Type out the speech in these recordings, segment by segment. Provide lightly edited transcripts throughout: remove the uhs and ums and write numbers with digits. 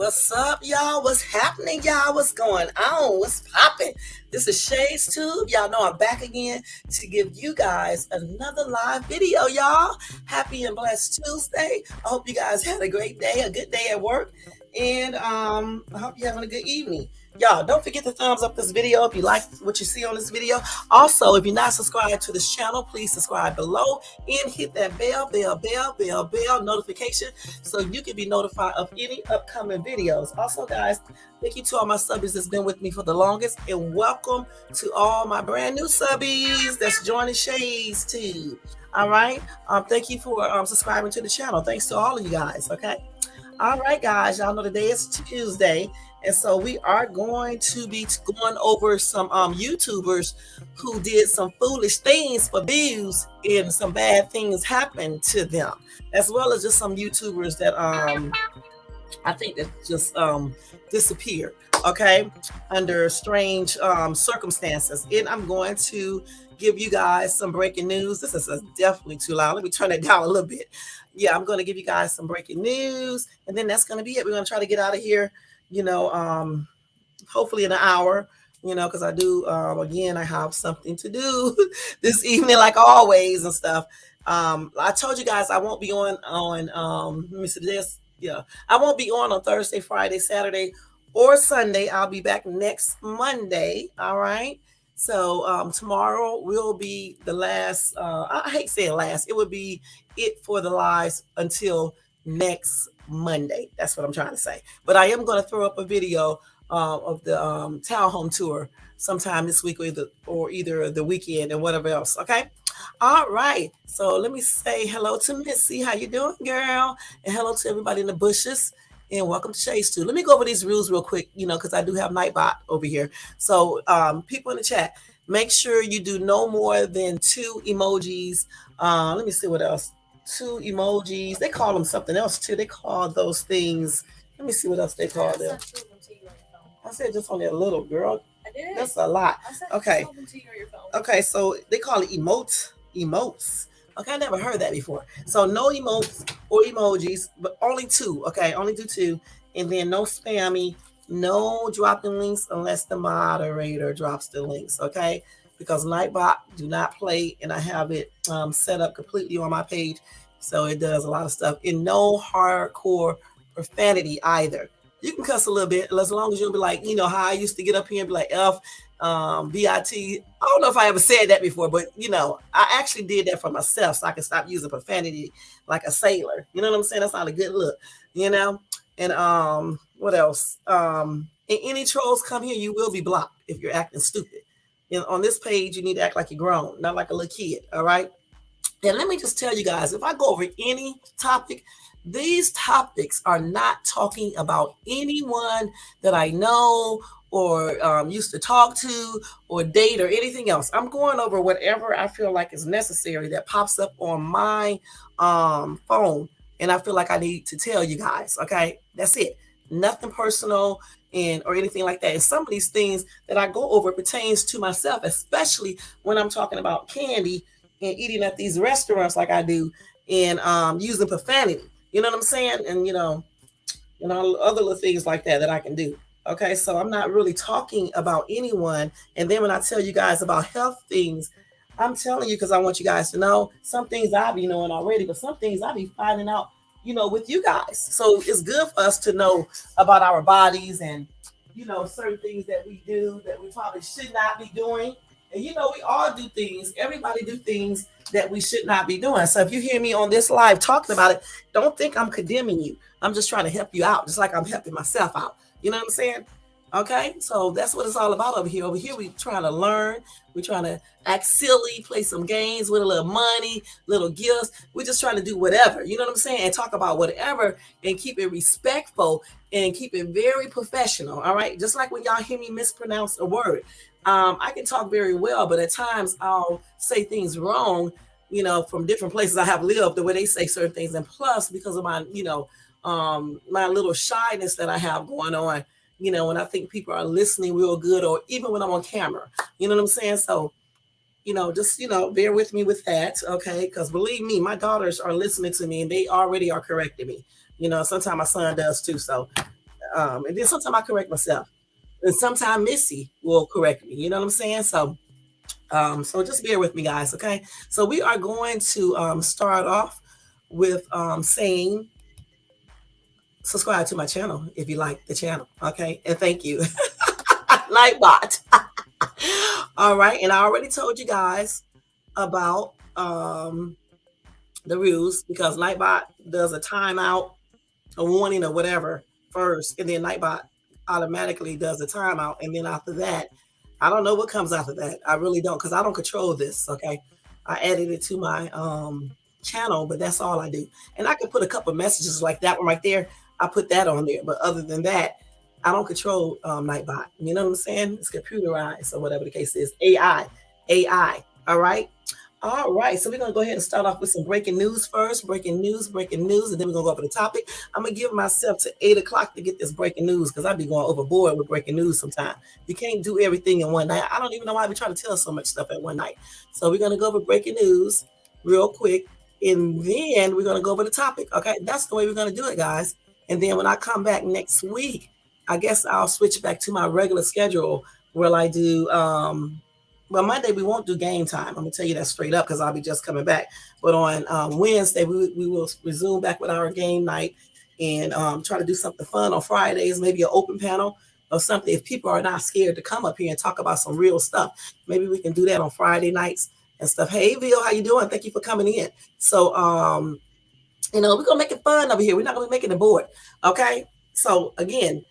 What's up, y'all? What's happening, y'all? What's going on? What's popping? This is Shay's Tube. Y'all know I'm back again to give you guys another live video, y'all. Happy and blessed Tuesday. I hope you guys had a great day, a good day at work, and I hope you're having a good evening. Y'all, don't forget to thumbs up this video if you like what you see on this video. Also, if you're not subscribed to this channel, please subscribe below and hit that bell notification so you can be notified of any upcoming videos. Also, guys, thank you to all my subbies that's been with me for the longest, and welcome to all my brand new subbies that's joining Shay's Tube. All right. Thank you for subscribing to the channel. Thanks to all of you guys. Okay. All right, guys, y'all know today is Tuesday, and so we are going to be going over some YouTubers who did some foolish things for views and some bad things happened to them, as well as just some YouTubers that I think that just disappeared, okay, under strange circumstances. And I'm going to give you guys some breaking news. This is definitely too loud. Let me turn it down a little bit. Yeah, I'm going to give you guys some breaking news, and then that's going to be it. We're going to try to get out of here, hopefully in an hour, because I do, again, I have something to do this evening, like always and stuff. I told you guys I won't be on let me see this. Yeah, I won't be on Thursday, Friday, Saturday, or Sunday. I'll be back next Monday. All right. So tomorrow will be the last. I hate saying last. It would be it for the lives until next Monday. That's what I'm trying to say. But I am going to throw up a video of the townhome tour sometime this week, or either the weekend and whatever else. Okay. All right. So let me say hello to Missy. How you doing, girl? And hello to everybody in the bushes. And welcome to Shay's Tube. Let me go over these rules real quick, because I do have Nightbot over here. So people in the chat, make sure you do no more than 2 emojis. Let me see what else. 2 emojis. They call them something else too. They call those things. Let me see what else they call them. I said just only a little, girl. I did. That's a lot. Okay. Okay, so they call it emotes. Okay, I never heard that before. So no emotes or emojis, but only 2. Okay, only do 2, and then no spammy, no dropping links unless the moderator drops the links. Okay, because Nightbot do not play, and I have it set up completely on my page, so it does a lot of stuff. And no hardcore profanity either. You can cuss a little bit, as long as you'll be like, how I used to get up here and be like F, BIT. I don't know if I ever said that before, but I actually did that for myself so I can stop using profanity like a sailor. You know what I'm saying? That's not a good look, And what else? And any trolls come here, you will be blocked if you're acting stupid. On this page, you need to act like you're grown, not like a little kid. All right. And let me just tell you guys, if I go over any topic, these topics are not talking about anyone that I know or used to talk to or date or anything else. I'm going over whatever I feel like is necessary that pops up on my phone, and I feel like I need to tell you guys. Okay, that's it. Nothing personal or anything like that. And some of these things that I go over pertains to myself, especially when I'm talking about candy and eating at these restaurants like I do, and using profanity. You know what I'm saying? And other little things like that I can do. Okay, so I'm not really talking about anyone. And then when I tell you guys about health things, I'm telling you because I want you guys to know some things I be knowing already, but some things I be finding out, with you guys. So it's good for us to know about our bodies and, certain things that we do that we probably should not be doing. And we all do things. Everybody do things that we should not be doing. So if you hear me on this live talking about it, don't think I'm condemning you. I'm just trying to help you out, just like I'm helping myself out. You know what I'm saying? Okay, so that's what it's all about over here. Over here, we trying to learn. We're trying to act silly, play some games with a little money, little gifts. We're just trying to do whatever. You know what I'm saying? And talk about whatever and keep it respectful and keep it very professional. All right, just like when y'all hear me mispronounce a word. I can talk very well, but at times I'll say things wrong, from different places I have lived, the way they say certain things. And plus, because of my, my little shyness that I have going on, when I think people are listening real good, or even when I'm on camera, you know what I'm saying? So, just, bear with me with that. Okay. Because believe me, my daughters are listening to me and they already are correcting me. Sometimes my son does too. So And then sometimes I correct myself, and sometimes Missy will correct me. You know what I'm saying? So just bear with me, guys. Okay. So we are going to start off with saying subscribe to my channel if you like the channel. Okay, and thank you, Nightbot. All right, and I already told you guys about the rules because Nightbot does a timeout, a warning, or whatever first, and then Nightbot automatically does a timeout, and then after that, I don't know what comes after that. I really don't because I don't control this. Okay, I added it to my channel, but that's all I do, and I can put a couple messages like that one right there. I put that on there, but other than that, I don't control Nightbot. You know what I'm saying? It's computerized or whatever the case is. AI. All right. All right, so we're gonna go ahead and start off with some breaking news first. Breaking news, and then we're gonna go over the topic. I'm gonna give myself to 8 o'clock to get this breaking news because I'd be going overboard with breaking news sometimes. You can't do everything in one night. I don't even know why we try to tell so much stuff at one night. So we're gonna go over breaking news real quick, and then we're gonna go over the topic. Okay, that's the way we're gonna do it, guys. And then when I come back next week, I guess I'll switch back to my regular schedule where I do well, Monday we won't do game time. I'm gonna tell you that straight up because I'll be just coming back. But on Wednesday we will resume back with our game night and try to do something fun on Fridays, maybe an open panel or something. If people are not scared to come up here and talk about some real stuff, maybe we can do that on Friday nights and stuff. Hey, Bill, how you doing? Thank you for coming in. So we're gonna make it fun over here. We're not gonna be making it bored. Okay. So again,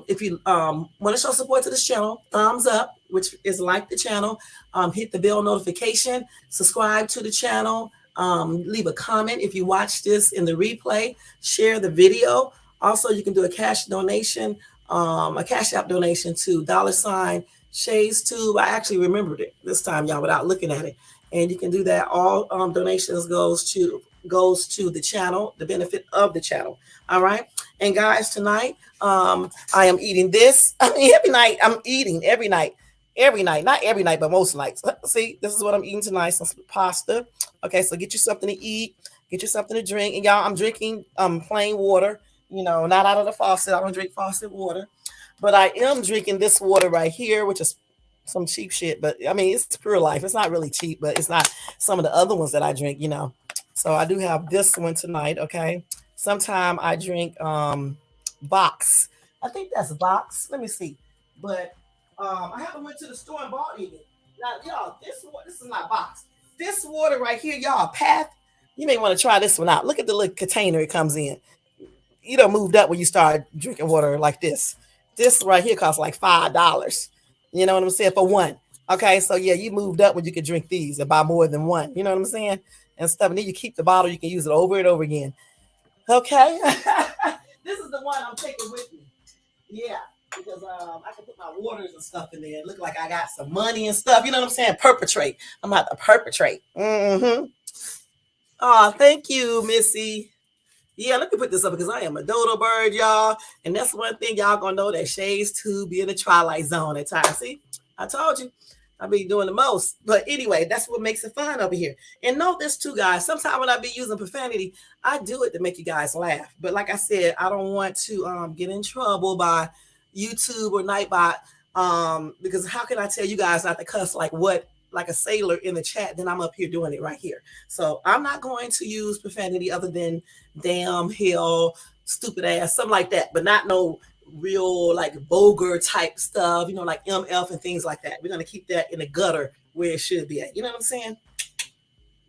if you want to show support to this channel, thumbs up, which is like the channel, hit the bell notification, subscribe to the channel, leave a comment if you watch this in the replay, share the video. Also, you can do a cash donation, a Cash App donation to $ShadesTube. I actually remembered it this time, y'all, without looking at it. And you can do that. All donations goes to the channel, the benefit of the channel. All right. And guys, tonight I am eating this. I mean, every night I'm eating every night, not every night, but most nights. See, this is what I'm eating tonight. Some pasta. Okay, so get you something to eat, get you something to drink. And y'all, I'm drinking plain water, not out of the faucet. I don't drink faucet water, but I am drinking this water right here, which is some cheap shit. But I mean, it's Pure Life. It's not really cheap, but it's not some of the other ones that I drink, So I do have this one tonight. Okay. Sometime I drink Box. I think that's Box. Let me see. But I haven't went to the store and bought any. Now, y'all, this is not Box. This water right here, y'all, Path. You may want to try this one out. Look at the little container it comes in. You done moved up when you start drinking water like this. This right here costs like $5. You know what I'm saying? For one. Okay, so yeah, you moved up when you could drink these and buy more than one. You know what I'm saying? And stuff. And then you keep the bottle, you can use it over and over again. Okay. This is the one I'm taking with me. Yeah, because I can put my waters and stuff in there and look like I got some money and stuff. You know what I'm saying? Perpetrate. I'm about to perpetrate. Mm-hmm. Oh, thank you, Missy. Yeah, let me put this up because I am a dodo bird, y'all. And that's one thing y'all gonna know that ShadesTube be in the twilight zone at times. See, I told you. I be doing the most. But anyway, that's what makes it fun over here. And note this too, guys. Sometimes when I be using profanity, I do it to make you guys laugh. But like I said, I don't want to get in trouble by YouTube or Nightbot. Because how can I tell you guys not to cuss like a sailor in the chat? Then I'm up here doing it right here. So I'm not going to use profanity other than damn, hell, stupid ass, something like that. But not no real like vulgar type stuff, like MF and things like that. We're going to keep that in the gutter where it should be at. You know what I'm saying?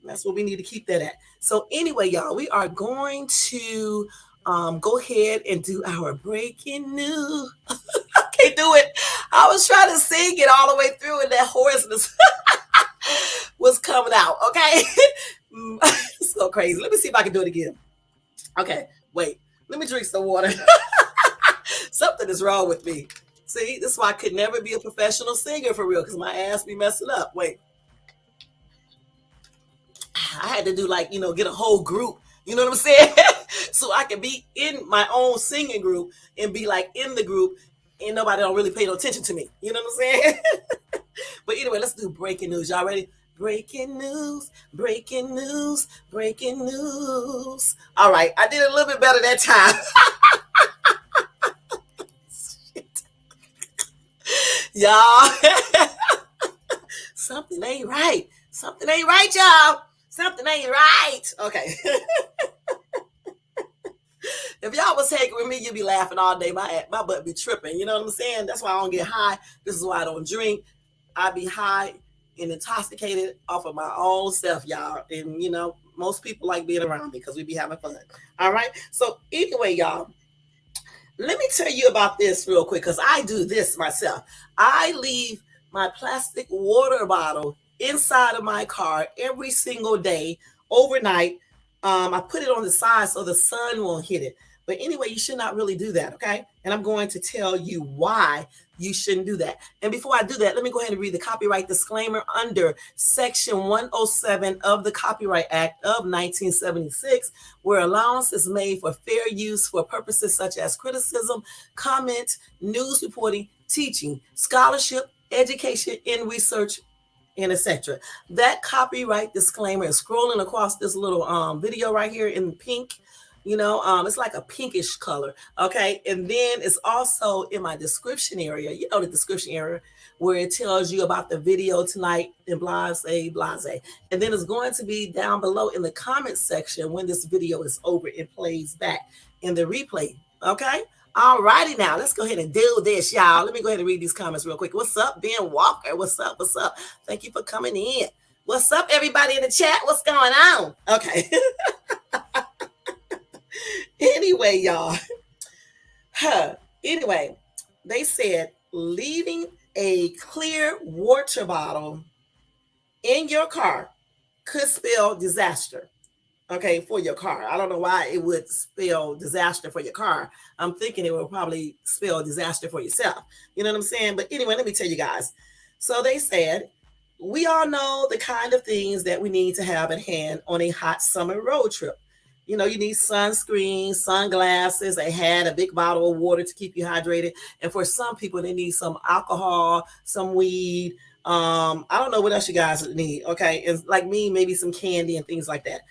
That's what we need to keep that at. So anyway, y'all, we are going to go ahead and do our breaking news. I can't do it. I was trying to sing it all the way through and that hoarseness was coming out. Okay. It's so crazy. Let me see if I can do it again. Okay. Wait, let me drink some water. Something is wrong with me. See, this is why I could never be a professional singer for real, because my ass be messing up. Wait. I had to do get a whole group, you know what I'm saying? So I can be in my own singing group and be like in the group and nobody don't really pay no attention to me. You know what I'm saying? But anyway, let's do breaking news. Y'all ready? Breaking news, breaking news, breaking news. All right, I did a little bit better that time. Y'all, something ain't right. Something ain't right, y'all. Something ain't right. Okay. If y'all was hanging with me, you'd be laughing all day. My butt be tripping. You know what I'm saying? That's why I don't get high. This is why I don't drink. I be high and intoxicated off of my own self, y'all. And most people like being around me because we be having fun. All right. So anyway, y'all, let me tell you about this real quick because I do this myself. I leave my plastic water bottle inside of my car every single day overnight. I put it on the side so the sun won't hit it. But anyway, you should not really do that, okay? And I'm going to tell you why you shouldn't do that. And before I do that, let me go ahead and read the copyright disclaimer under Section 107 of the Copyright Act of 1976, where allowance is made for fair use for purposes such as criticism, comment, news reporting, teaching, scholarship, education, and research, and etc. That copyright disclaimer is scrolling across this little video right here in pink. It's like a pinkish color. Okay. And then it's also in my description area, the description area where it tells you about the video tonight and blase. And then it's going to be down below in the comment section when this video is over and plays back in the replay. Okay. All righty now, let's go ahead and do this, y'all. Let me go ahead and read these comments real quick. What's up, Ben Walker? What's up? What's up? Thank you for coming in. What's up, everybody in the chat? What's going on? Okay. Anyway, y'all. Anyway, they said leaving a clear water bottle in your car could spell disaster. Okay, for your car. I don't know why it would spell disaster for your car. I'm thinking it will probably spell disaster for yourself. You know what I'm saying? But anyway, let me tell you guys. So they said, we all know the kind of things that we need to have at hand on a hot summer road trip. You need sunscreen, sunglasses, a hat, a big bottle of water to keep you hydrated. And for some people, they need some alcohol, some weed. I don't know what else you guys need. Okay. And like me, maybe some candy and things like that.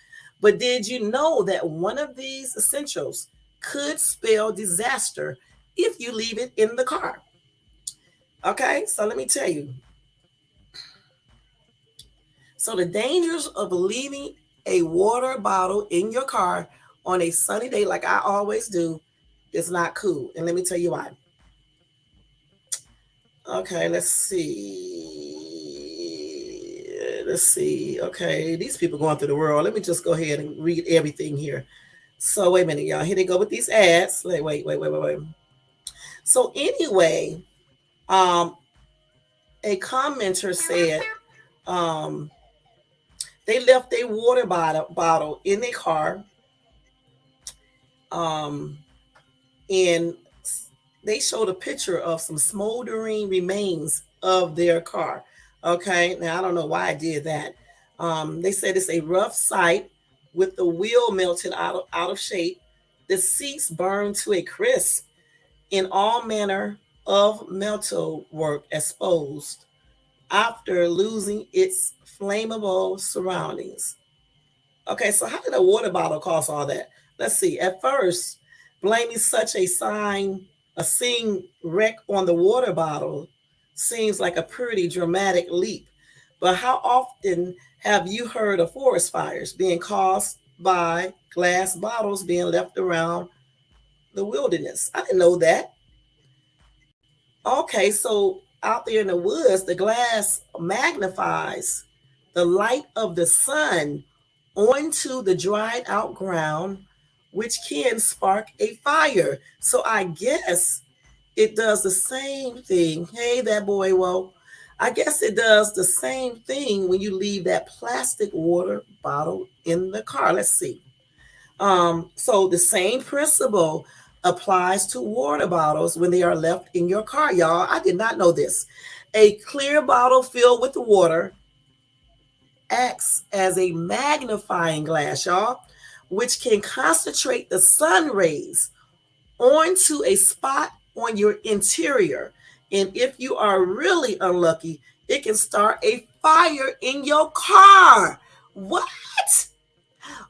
But did you know that one of these essentials could spell disaster if you leave it in the car? Okay. So let me tell you. So the dangers of leaving a water bottle in your car on a sunny day, like I always do, is not cool. And let me tell you why. Okay, let's see. Okay, these people going through the world. Let me just go ahead and read everything here. So wait a minute, y'all. Here they go with these ads. Wait. So anyway, a commenter said, they left a water bottle in their car. And they showed a picture of some smoldering remains of their car. Okay. Now, I don't know why I did that. They said it's a rough sight with the wheel melted out of shape, the seats burned to a crisp, in all manner of metal work exposed after losing its flammable surroundings. Okay, so how did a water bottle cause all that? Let's see. At first, blaming such a scene wreck on the water bottle seems like a pretty dramatic leap. But how often have you heard of forest fires being caused by glass bottles being left around the wilderness? I didn't know that. Okay, so out there in the woods, the glass magnifies the light of the sun onto the dried out ground, which can spark a fire. So I guess it does the same thing. Hey, that boy, whoa. I guess it does the same thing when you leave that plastic water bottle in the car. Let's see. So the same principle applies to water bottles when they are left in your car, y'all. I did not know this. A clear bottle filled with water acts as a magnifying glass, y'all, which can concentrate the sun rays onto a spot on your interior. And if you are really unlucky, it can start a fire in your car. What?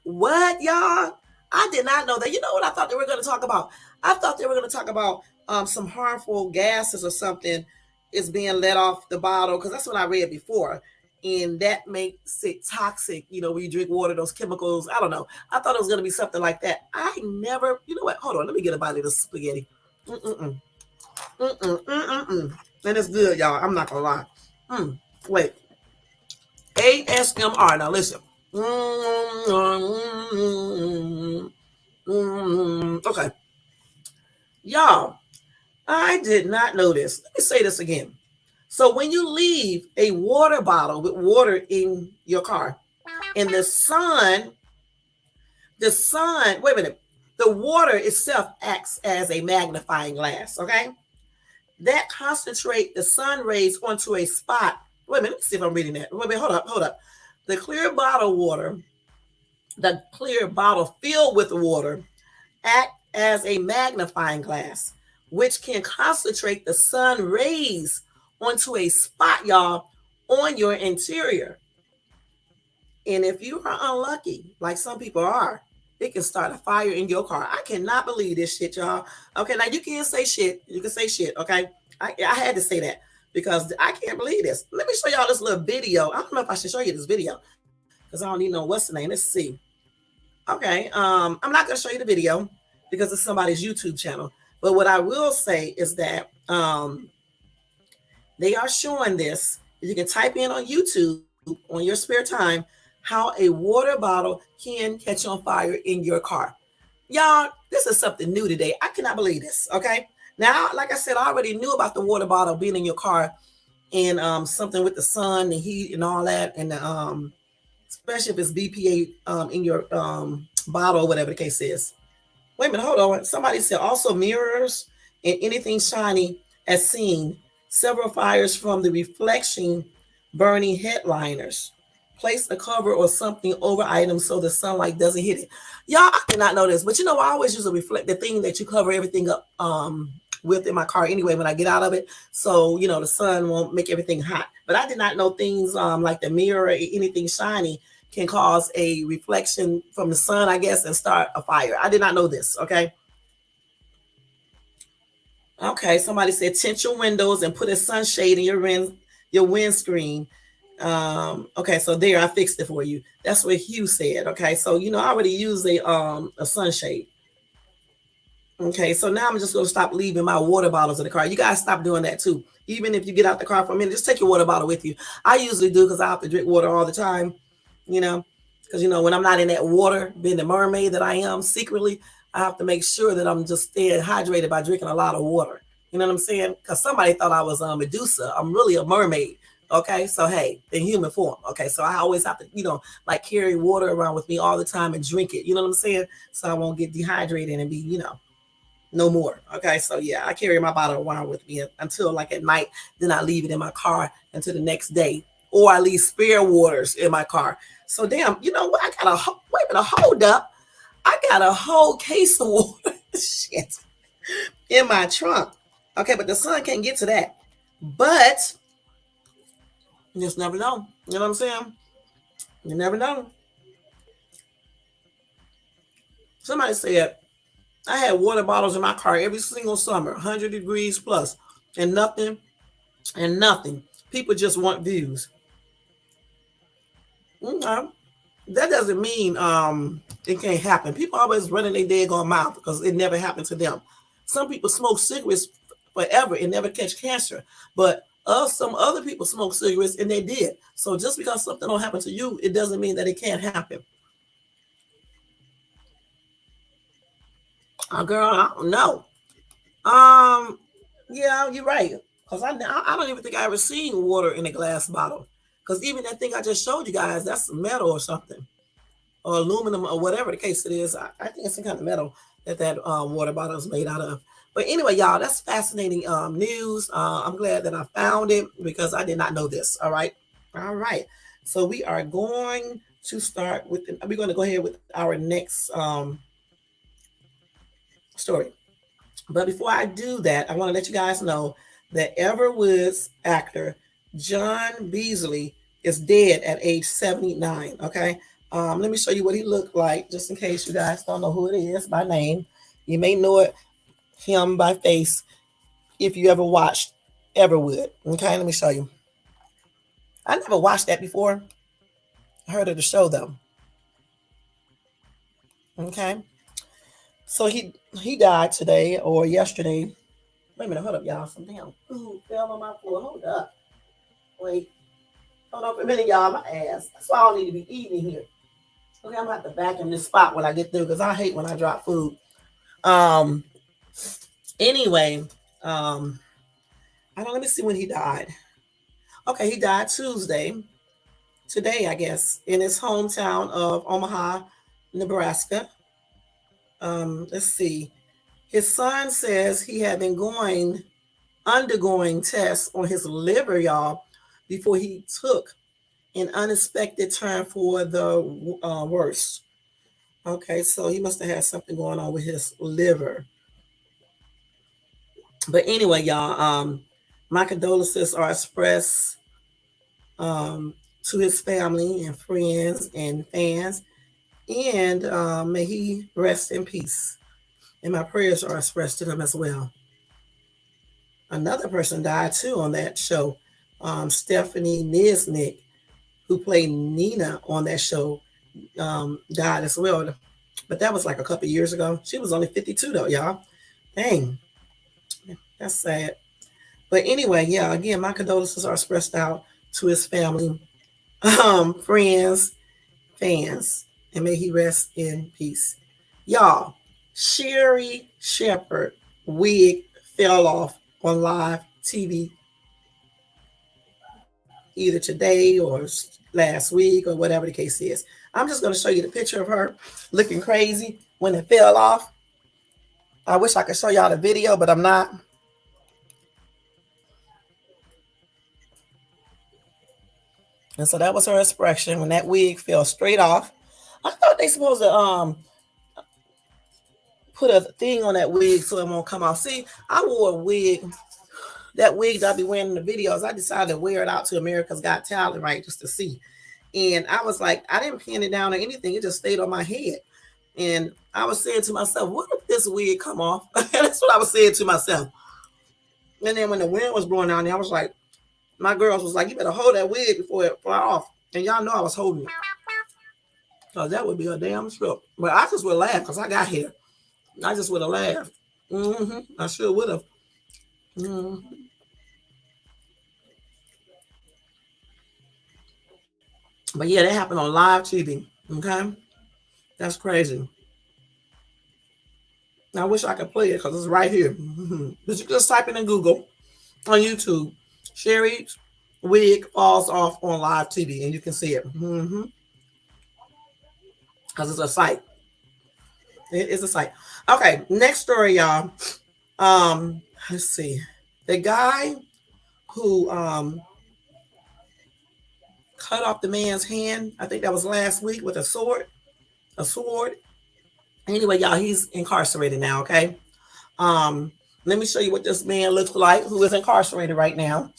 What, y'all? I did not know that. You know what I thought they were going to talk about? I thought they were going to talk about some harmful gases or something is being let off the bottle, because that's what I read before. And that makes it toxic, when you drink water, those chemicals. I don't know. I thought it was going to be something like that. I never, you know what? Hold on. Let me get a bite of this spaghetti. Mm-mm-mm. Mm-mm. Mm-mm-mm. And it's good, y'all. I'm not going to lie. Wait. ASMR. Now listen. Okay. Y'all, I did not know this. Let me say this again. So when you leave a water bottle with water in your car and the sun, wait a minute, the water itself acts as a magnifying glass, okay? That concentrate the sun rays onto a spot. Wait a minute, let me see if I'm reading that. Wait a minute, hold up. The clear bottle filled with water act as a magnifying glass, which can concentrate the sun rays onto a spot, y'all, on your interior. And if you are unlucky, like some people are, it can start a fire in your car. I cannot believe this shit, y'all. Okay, now you can say shit. You can say shit, okay? I had to say that because I can't believe this. Let me show y'all this little video. I don't know if I should show you this video because I don't even know what's the name. Let's see. Okay, I'm not going to show you the video because it's somebody's YouTube channel. But what I will say is that they are showing this. You can type in on YouTube on your spare time how a water bottle can catch on fire in your car. Y'all, this is something new today. I cannot believe this, okay? Now, like I said, I already knew about the water bottle being in your car and something with the sun, the heat, and all that, and the especially if it's BPA in your bottle, whatever the case is. Wait a minute, hold on. Somebody said also mirrors and anything shiny as seen. Several fires from the reflection burning headliners. Place a cover or something over items so the sunlight doesn't hit it. Y'all, I did not know this, but I always use the thing that you cover everything up with in my car anyway when I get out of it. So, the sun won't make everything hot. But I did not know things like the mirror or anything shiny can cause a reflection from the sun, I guess, and start a fire. I did not know this, okay? Okay, somebody said tint your windows and put a sunshade in your windscreen. Okay, so there, I fixed it for you. That's what Hugh said. Okay, so I already use a sunshade. Okay, so now I'm just gonna stop leaving my water bottles in the car. You guys stop doing that too. Even if you get out the car for a minute, just take your water bottle with you. I usually do because I have to drink water all the time, because when I'm not in that water, being the mermaid that I am secretly, I have to make sure that I'm just staying hydrated by drinking a lot of water. You know what I'm saying? Because somebody thought I was Medusa. I'm really a mermaid. Okay, so hey, in human form. Okay, so I always have to, carry water around with me all the time and drink it. You know what I'm saying? So I won't get dehydrated and be, no more. Okay, so yeah, I carry my bottle around with me until like at night. Then I leave it in my car until the next day, or I leave spare waters in my car. So damn, you know what? Wait a minute, hold up. I got a whole case of water shit in my trunk. Okay, but the sun can't get to that. But you just never know. You know what I'm saying? You never know. Somebody said I had water bottles in my car every single summer, 100 degrees plus, and nothing. People just want views. Okay. That doesn't mean it can't happen. People always running their daggone mouth because it never happened to them. Some people smoke cigarettes forever and never catch cancer, but some other people smoke cigarettes and they did. So just because something don't happen to you, it doesn't mean that it can't happen. Girl, I don't know. Yeah, you're right. Because I don't even think I ever seen water in a glass bottle. Because even that thing I just showed you guys, that's metal or something, or aluminum or whatever the case it is. I think it's some kind of metal that water bottle is made out of. But anyway, y'all, that's fascinating news. I'm glad that I found it because I did not know this. All right. So we are going to start with. We're going to go ahead with our next story. But before I do that, I want to let you guys know that Everwood's actor John Beasley is dead at age 79. Okay. Let me show you what he looked like, just in case you guys don't know who it is by name. You may know him by face if you ever watched ever would. Okay, let me show you. I never watched that before. I heard of the show though. Okay, so he died today or yesterday. Wait a minute, hold up, y'all. Some damn food fell on my floor. Hold up. Wait. Hold on for a minute, y'all. My ass. That's why I don't need to be eating here. Okay, I'm gonna have to vacuum this spot when I get through because I hate when I drop food. Um. Anyway, I don't. Let me see when he died. Okay, he died Tuesday. Today, I guess, in his hometown of Omaha, Nebraska. Let's see. His son says he had been undergoing tests on his liver, y'all, before he took an unexpected turn for the worst. Okay, so he must have had something going on with his liver. But anyway, y'all, my condolences are expressed to his family and friends and fans, and may he rest in peace. And my prayers are expressed to them as well. Another person died too on that show, Stephanie Nisnik, who played Nina on that show, died as well. But that was like a couple years ago. She was only 52 though, y'all. Dang, that's sad. But anyway, yeah, again, my condolences are expressed out to his family, friends, fans, and may he rest in peace. Y'all, Sherri Shepherd wig fell off on live TV either today or last week or whatever the case is. I'm just going to show you the picture of her looking crazy when it fell off. I wish I could show y'all the video, but I'm not. And so that was her expression when that wig fell straight off. I thought they supposed to put a thing on that wig so it won't come off. See, I wore a wig, that wig that I be wearing in the videos. I decided to wear it out to America's Got Talent, right, just to see. And I was like, I didn't pin it down or anything. It just stayed on my head. And I was saying to myself, what if this wig come off? That's what I was saying to myself. And then when the wind was blowing down there, I was like, my girls was like, you better hold that wig before it fly off. And y'all know I was holding it. So that would be a damn trip. But I just would laugh because I got here. I just would have laughed. I sure would have. But yeah, that happened on live TV. Okay. That's crazy. I wish I could play it because it's right here. But you can just type it in Google on YouTube. Sherri's wig falls off on live TV and you can see it. Because it's a site. It is a site. Okay, next story, y'all. Let's see. The guy who cut off the man's hand, I think that was last week with a sword. A sword. Anyway, y'all, he's incarcerated now, okay? Let me show you what this man looks like who is incarcerated right now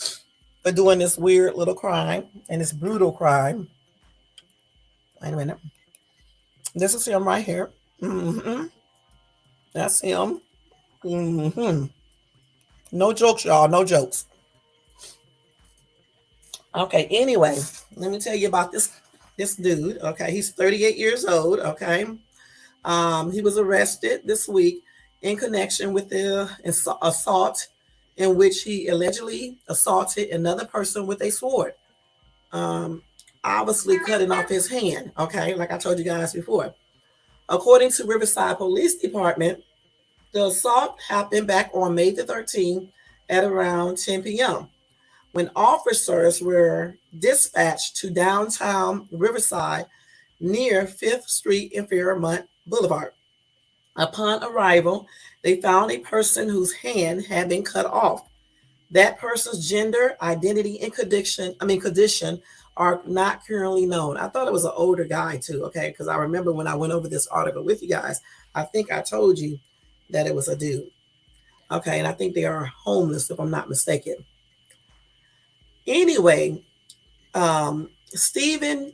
for doing this weird little crime and this brutal crime. Wait a minute. This is him right here. That's him. No jokes, y'all. No jokes. Okay, anyway, let me tell you about this dude. Okay, he's 38 years old. Okay. He was arrested this week in connection with the assault in which he allegedly assaulted another person with a sword. Obviously cutting off his hand. Okay, like I told you guys before. According to Riverside Police Department, the assault happened back on May the 13th at around 10 p.m. when officers were dispatched to downtown Riverside near 5th Street and Fairmont Boulevard. Upon arrival, they found a person whose hand had been cut off. That person's gender, identity, and condition are not currently known. I thought it was an older guy too, okay? Because I remember when I went over this article with you guys, I think I told you that it was a dude. Okay, and I think they are homeless if I'm not mistaken. Anyway, Stephen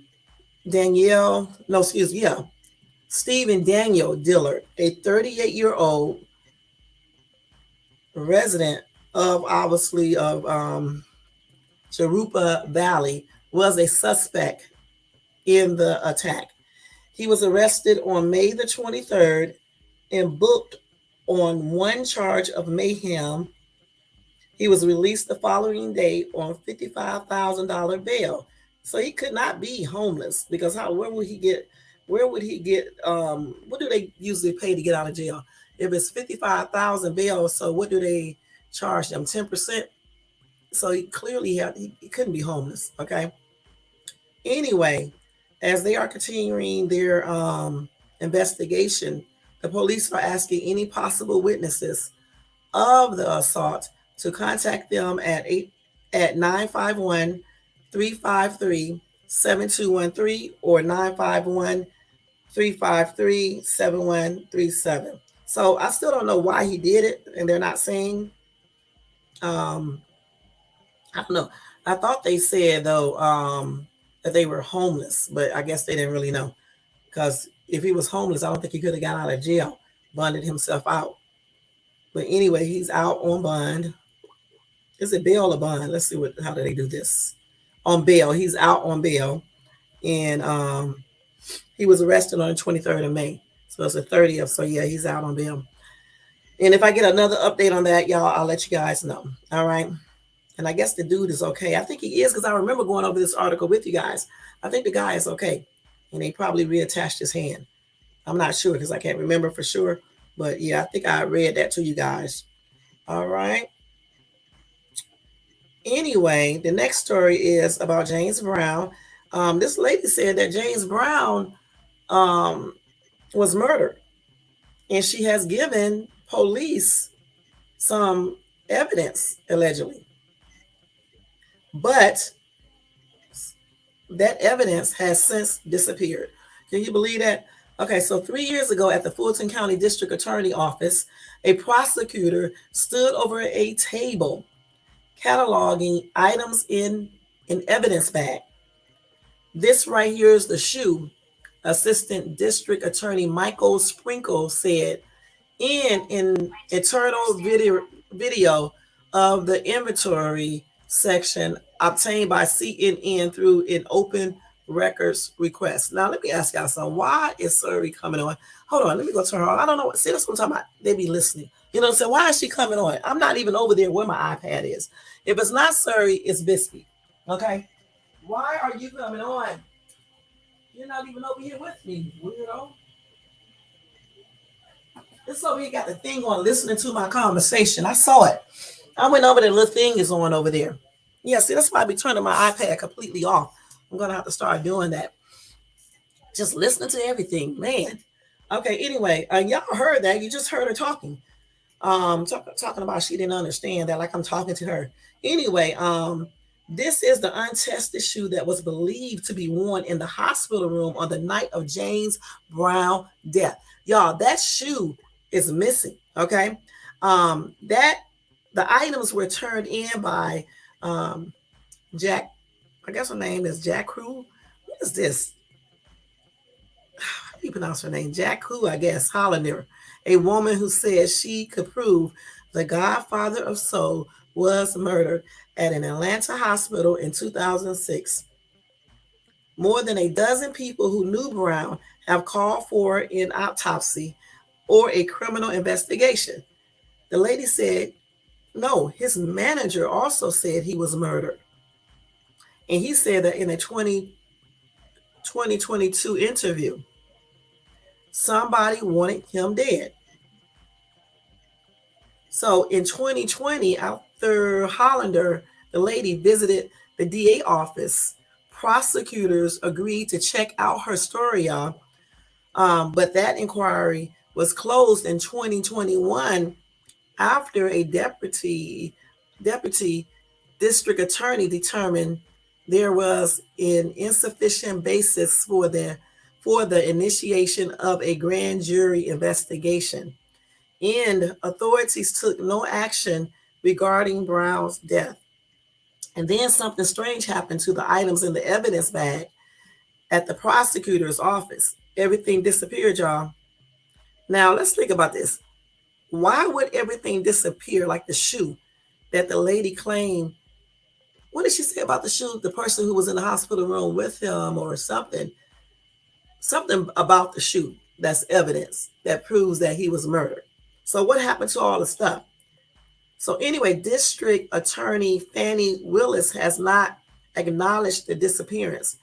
Daniel Dillard, a 38-year-old resident of obviously of Jurupa Valley was a suspect in the attack. He was arrested on May the 23rd and booked on one charge of mayhem. He was released the following day on $55,000 bail. So he could not be homeless because where would he get what do they usually pay to get out of jail? If it's 55,000 bail, so what do they charge them? 10%? So he clearly he couldn't be homeless. Okay. Anyway, as they are continuing their investigation, the police are asking any possible witnesses of the assault to contact them at 951-353-7213 or 951-353-7137. So I still don't know why he did it, and they're not saying. I don't know. I thought they said though that they were homeless, but I guess they didn't really know, because if he was homeless, I don't think he could have got out of jail, bonded himself out. But anyway, he's out on bond. Is it bail or bond? Let's see how do they do this. On bail. He's out on bail. And he was arrested on the 23rd of May. So it's the 30th. So yeah, he's out on bail. And if I get another update on that, y'all, I'll let you guys know. All right. And I guess the dude is okay. I think he is, because I remember going over this article with you guys. I think the guy is okay. And they probably reattached his hand. I'm not sure because I can't remember for sure. But yeah, I think I read that to you guys. All right. Anyway, the next story is about James Brown. This lady said that James Brown was murdered, and she has given police some evidence, allegedly. But that evidence has since disappeared. Can you believe that? Okay, so 3 years ago at the Fulton County District Attorney Office, a prosecutor stood over a table cataloging items in an evidence bag. This right here is the shoe, Assistant District Attorney Michael Sprinkle said in an internal video of the inventory section obtained by CNN through an open records request. Now, let me ask y'all something. Why is Surrey coming on? Hold on, let me go turn her on. I don't know. See, that's what I'm talking about. They be listening. You know what I'm saying? Why is she coming on? I'm not even over there where my iPad is. If it's not Surrey, it's Bisbee. Okay? Why are you coming on? You're not even over here with me, weirdo. This over here got the thing on listening to my conversation. I saw it. I went over there. The little thing is on over there. Yeah, see, that's why I be turning my iPad completely off. I'm going to have to start doing that. Just listening to everything, man. Okay, anyway, y'all heard that. You just heard her talking. Talking about she didn't understand that, like I'm talking to her. Anyway, this is the untested shoe that was believed to be worn in the hospital room on the night of James Brown death. Y'all, that shoe is missing. Okay. The items were turned in by Jack. I guess her name is Jack Who. What is this? How do you pronounce her name? Jack Who, I guess, Hollander. A woman who said she could prove the godfather of soul was murdered at an Atlanta hospital in 2006. More than a dozen people who knew Brown have called for an autopsy or a criminal investigation. The lady said, no, his manager also said he was murdered. And he said that in a 2022 interview, somebody wanted him dead. So in 2020, after Hollander, the lady, visited the DA office, prosecutors agreed to check out her story, but that inquiry was closed in 2021 after a deputy district attorney determined there was an insufficient basis for the initiation of a grand jury investigation, and authorities took no action regarding Brown's death. And then something strange happened to the items in the evidence bag at the prosecutor's office. Everything disappeared, y'all. Now let's think about this. Why would everything disappear, like the shoe? that the lady claimed. What did she say about the shoe? The person who was in the hospital room with him, or something. Something about the shoe that's evidence that proves that he was murdered. So what happened to all the stuff? So anyway, District Attorney Fannie Willis has not acknowledged the disappearance,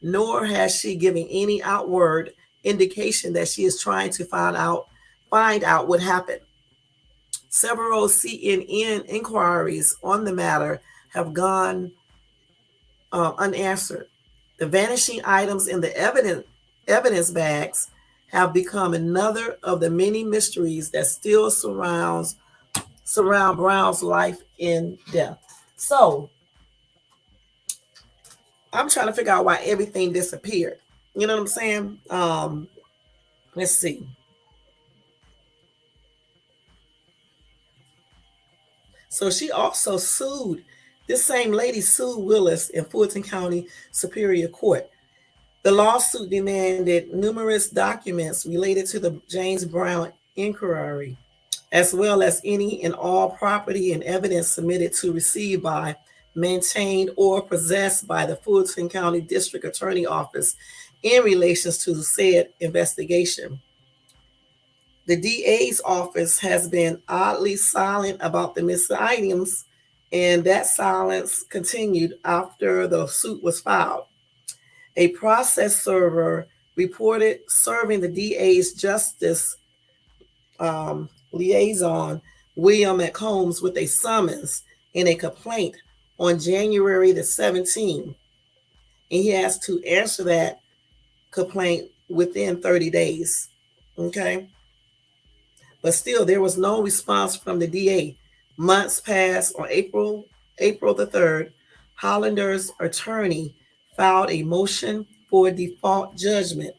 nor has she given any outward indication that she is trying to find out what happened. Several CNN inquiries on the matter have gone unanswered. The vanishing items in the evidence bags have become another of the many mysteries that still surround Brown's life and death. So I'm trying to figure out why everything disappeared. You know what I'm saying? Let's see. So she also sued, this same lady sued Willis in Fulton County Superior Court. The lawsuit demanded numerous documents related to the James Brown inquiry, as well as any and all property and evidence submitted to, received by, maintained, or possessed by the Fulton County District Attorney Office in relation to the said investigation. The DA's office has been oddly silent about the missing items, and that silence continued after the suit was filed. A process server reported serving the DA's justice liaison, William McCombs, with a summons and a complaint on January the 17th. And he has to answer that complaint within 30 days. Okay. But still, there was no response from the DA. Months passed. On April the 3rd, Hollander's attorney filed a motion for default judgment.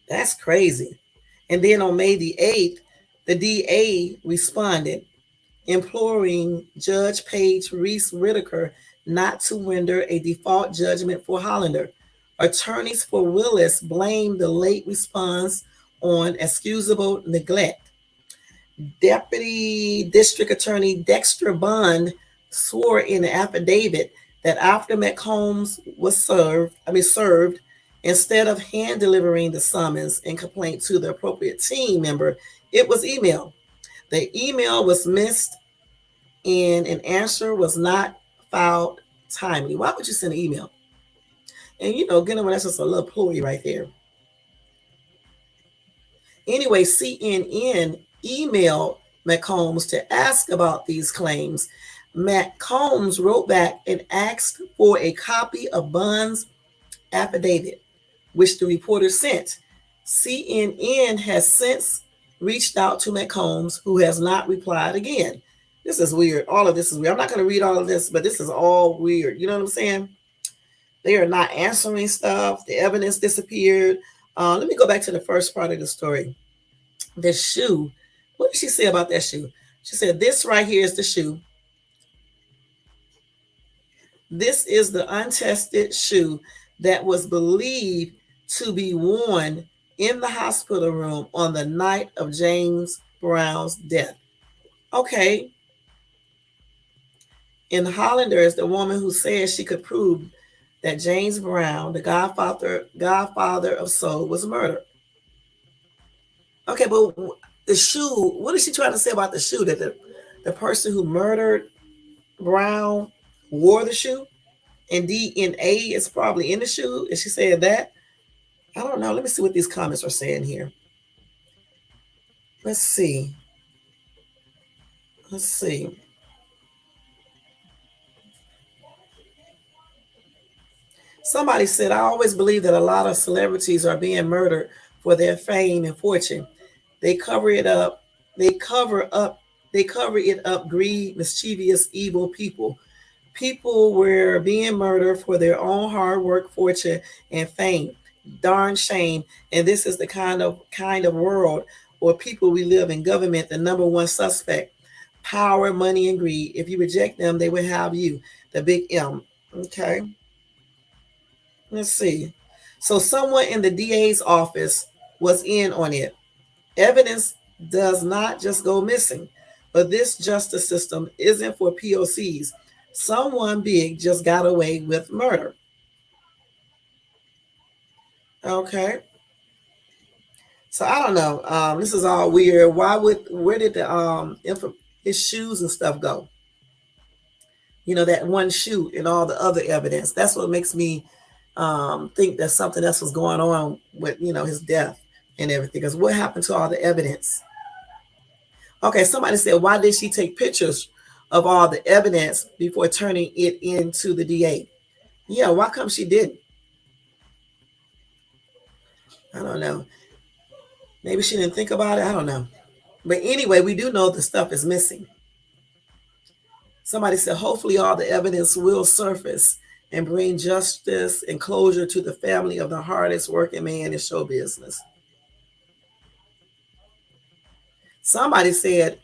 That's crazy. And then on May the 8th, the DA responded, imploring Judge Paige Reese Whitaker not to render a default judgment for Hollander. Attorneys for Willis blamed the late response on excusable neglect. Deputy District Attorney Dexter Bond swore in an affidavit that after McCombs was served, instead of hand delivering the summons and complaint to the appropriate team member, it was emailed. The email was missed and an answer was not filed timely. Why would you send an email? And again, that's just a little ploy right there. Anyway, CNN emailed McCombs to ask about these claims. McCombs wrote back and asked for a copy of Bond's affidavit, which the reporter sent. CNN has since reached out to McCombs, who has not replied again. This is weird. All of this is weird. I'm not going to read all of this, but this is all weird. You know what I'm saying? They are not answering stuff. The evidence disappeared. Let me go back to the first part of the story. The shoe. What did she say about that shoe? She said, this right here is the shoe. This is the untested shoe that was believed to be worn in the hospital room on the night of James Brown's death. Okay. And Hollander is the woman who says she could prove that James Brown, the godfather of soul, was murdered. Okay, but the shoe, what is she trying to say about the shoe? That the person who murdered Brown wore the shoe, and DNA is probably in the shoe? Is she saying that? I don't know. Let me see what these comments are saying here. Let's see. Somebody said, I always believe that a lot of celebrities are being murdered for their fame and fortune. They cover it up. They cover it up, greed, mischievous, evil people. People were being murdered for their own hard work, fortune, and fame. Darn shame. And this is the kind of world or people we live in. Government, the number one suspect. Power, money, and greed. If you reject them, they will have you. The big M. Okay. Let's see. So someone in the DA's office was in on it. Evidence does not just go missing, but this justice system isn't for POCs. Someone big just got away with murder. Okay. So I don't know. This is all weird. Where did the his shoes and stuff go? You know, that one shoe and all the other evidence. That's what makes me think that something else was going on with, his death and everything. Because what happened to all the evidence? Okay, somebody said, why did she take pictures of all the evidence before turning it into the DA? Yeah, why come she didn't? I don't know. Maybe she didn't think about it. I don't know. But anyway, we do know the stuff is missing. Somebody said, hopefully all the evidence will surface and bring justice and closure to the family of the hardest working man in show business. Somebody said,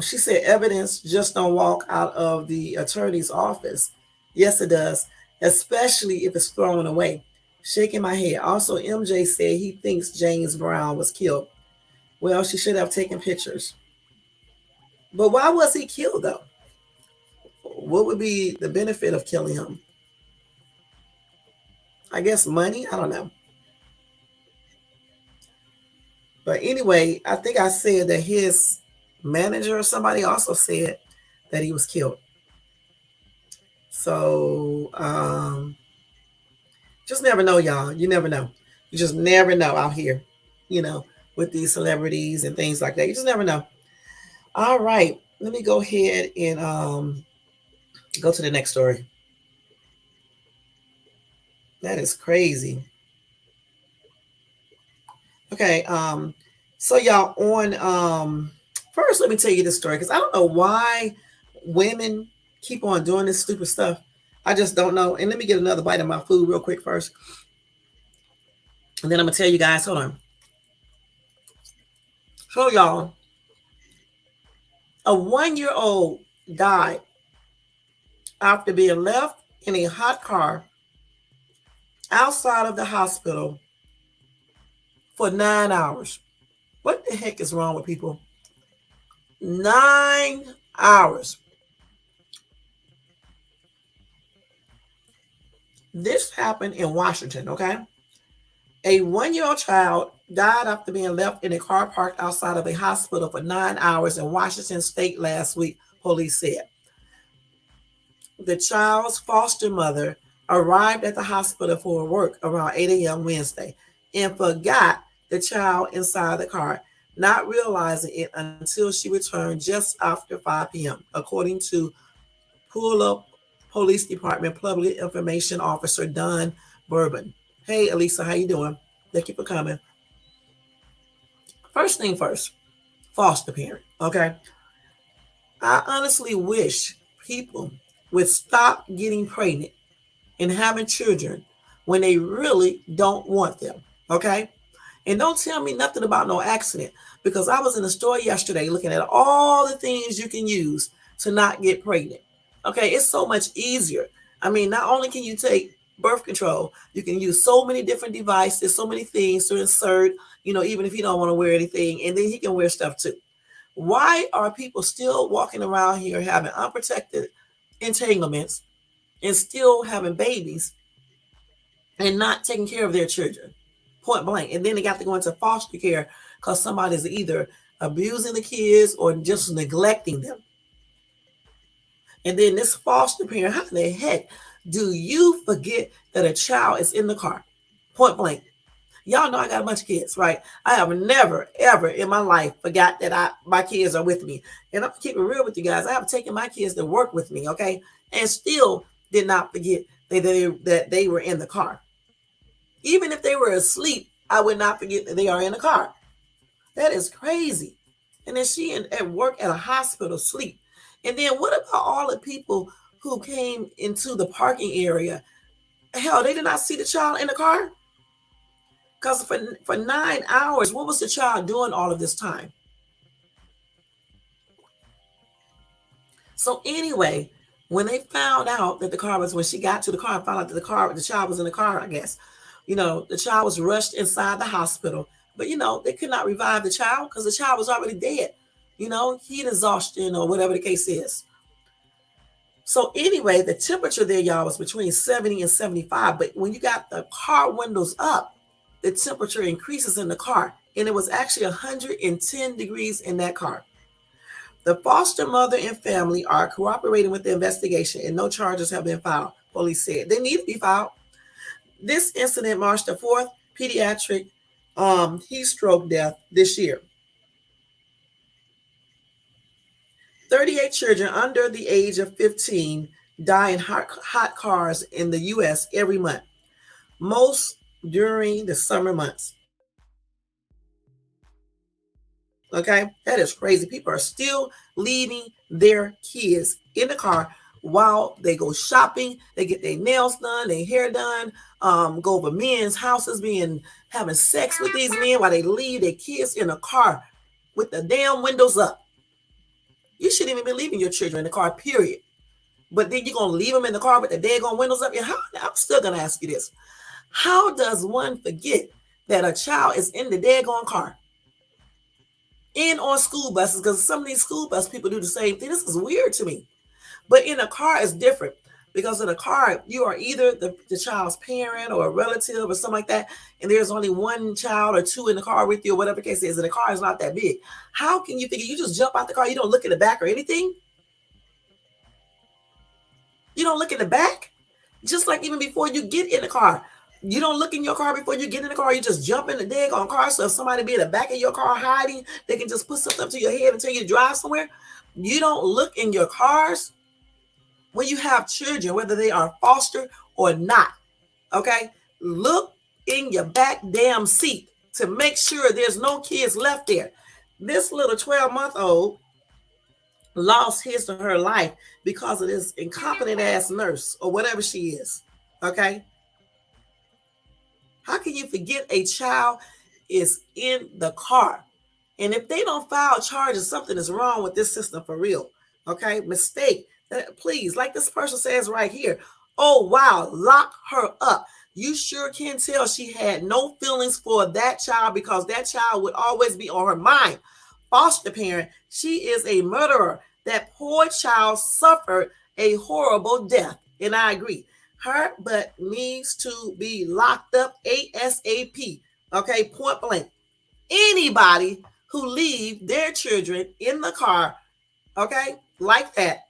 she said, evidence just don't walk out of the attorney's office. Yes, it does, especially if it's thrown away. Shaking my head. Also, MJ said he thinks James Brown was killed. Well, she should have taken pictures. But why was he killed, though? What would be the benefit of killing him? I guess money? I don't know. But anyway, I think I said that his manager or somebody also said that he was killed. So, just never know, y'all. You never know. You just never know out here, with these celebrities and things like that. You just never know. All right. Let me go ahead and go to the next story. That is crazy. Okay. So y'all on first let me tell you this story because I don't know why women keep on doing this stupid stuff. I just don't know. And let me get another bite of my food real quick first. And then I'm gonna tell you guys, hold on. So y'all, a 1-year-old died after being left in a hot car outside of the hospital for 9 hours. What the heck is wrong with people? 9 hours. This happened in Washington, okay? A 1-year-old child died after being left in a car parked outside of a hospital for 9 hours in Washington state last week, police said. The child's foster mother arrived at the hospital for work around 8 a.m. Wednesday and forgot the child inside the car, not realizing it until she returned just after 5 p.m., according to Puyallup Police Department Public Information Officer Don Bourbon. Hey, Elisa, how you doing? Thank you for coming. First thing first, foster parent, okay? I honestly wish people would stop getting pregnant and having children when they really don't want them, okay? And don't tell me nothing about no accident because I was in the store yesterday looking at all the things you can use to not get pregnant. Okay, it's so much easier. I mean, not only can you take birth control, you can use so many different devices, so many things to insert, even if you don't want to wear anything, and then he can wear stuff too. Why are people still walking around here having unprotected entanglements and still having babies and not taking care of their children? Point blank. And then they got to go into foster care because somebody's either abusing the kids or just neglecting them. And then this foster parent, how the heck do you forget that a child is in the car? Point blank. Y'all know I got a bunch of kids, right? I have never, ever in my life forgot that my kids are with me. And I'm keeping real with you guys. I have taken my kids to work with me, okay? And still did not forget that they were in the car. Even if they were asleep, I would not forget that they are in the car. That is crazy. And then she at work at a hospital asleep. And then what about all the people who came into the parking area? Hell, they did not see the child in the car? Because for 9 hours, what was the child doing all of this time? So anyway, when they found out that when she got to the car and found out that the child was in the car, I guess, the child was rushed inside the hospital. But, they could not revive the child because the child was already dead. heat exhaustion or whatever the case is. So anyway, the temperature there, y'all, was between 70 and 75. But when you got the car windows up, the temperature increases in the car. And it was actually 110 degrees in that car. The foster mother and family are cooperating with the investigation and no charges have been filed, police said. They need to be filed. This incident marked the fourth pediatric heat stroke death this year. 38 children under the age of 15 die in hot cars in the U.S. every month, most during the summer months. Okay, that is crazy. People are still leaving their kids in the car while they go shopping. They get their nails done, their hair done, go over men's houses, having sex with these men while they leave their kids in a car with the damn windows up. You shouldn't even be leaving your children in the car, period. But then you're going to leave them in the car with the daggone windows up. And I'm still going to ask you this. How does one forget that a child is in the daggone car? And on school buses, because some of these school bus people do the same thing. This is weird to me. But in a car, it's different. Because in a car, you are either the child's parent or a relative or something like that. And there's only one child or two in the car with you or whatever the case is. And the car is not that big. How can you figure you just jump out the car? You don't look in the back or anything? You don't look in the back? Just like even before you get in the car. You don't look in your car before you get in the car. You just jump in the daggone car. So if somebody be in the back of your car hiding, they can just put something up to your head and tell you to drive somewhere. You don't look in your cars when you have children, whether they are foster or not. Okay? Look in your back damn seat to make sure there's no kids left there. This little 12-month-old lost his or her life because of this incompetent ass nurse or whatever she is. Okay? How can you forget a child is in the car? And if they don't file charges, something is wrong with this system for real. Okay? Mistake. Please, like this person says right here. Oh, wow. Lock her up. You sure can tell she had no feelings for that child because that child would always be on her mind. Foster parent, she is a murderer. That poor child suffered a horrible death. And I agree. Her butt needs to be locked up ASAP. Okay, point blank. Anybody who leave their children in the car, okay, like that,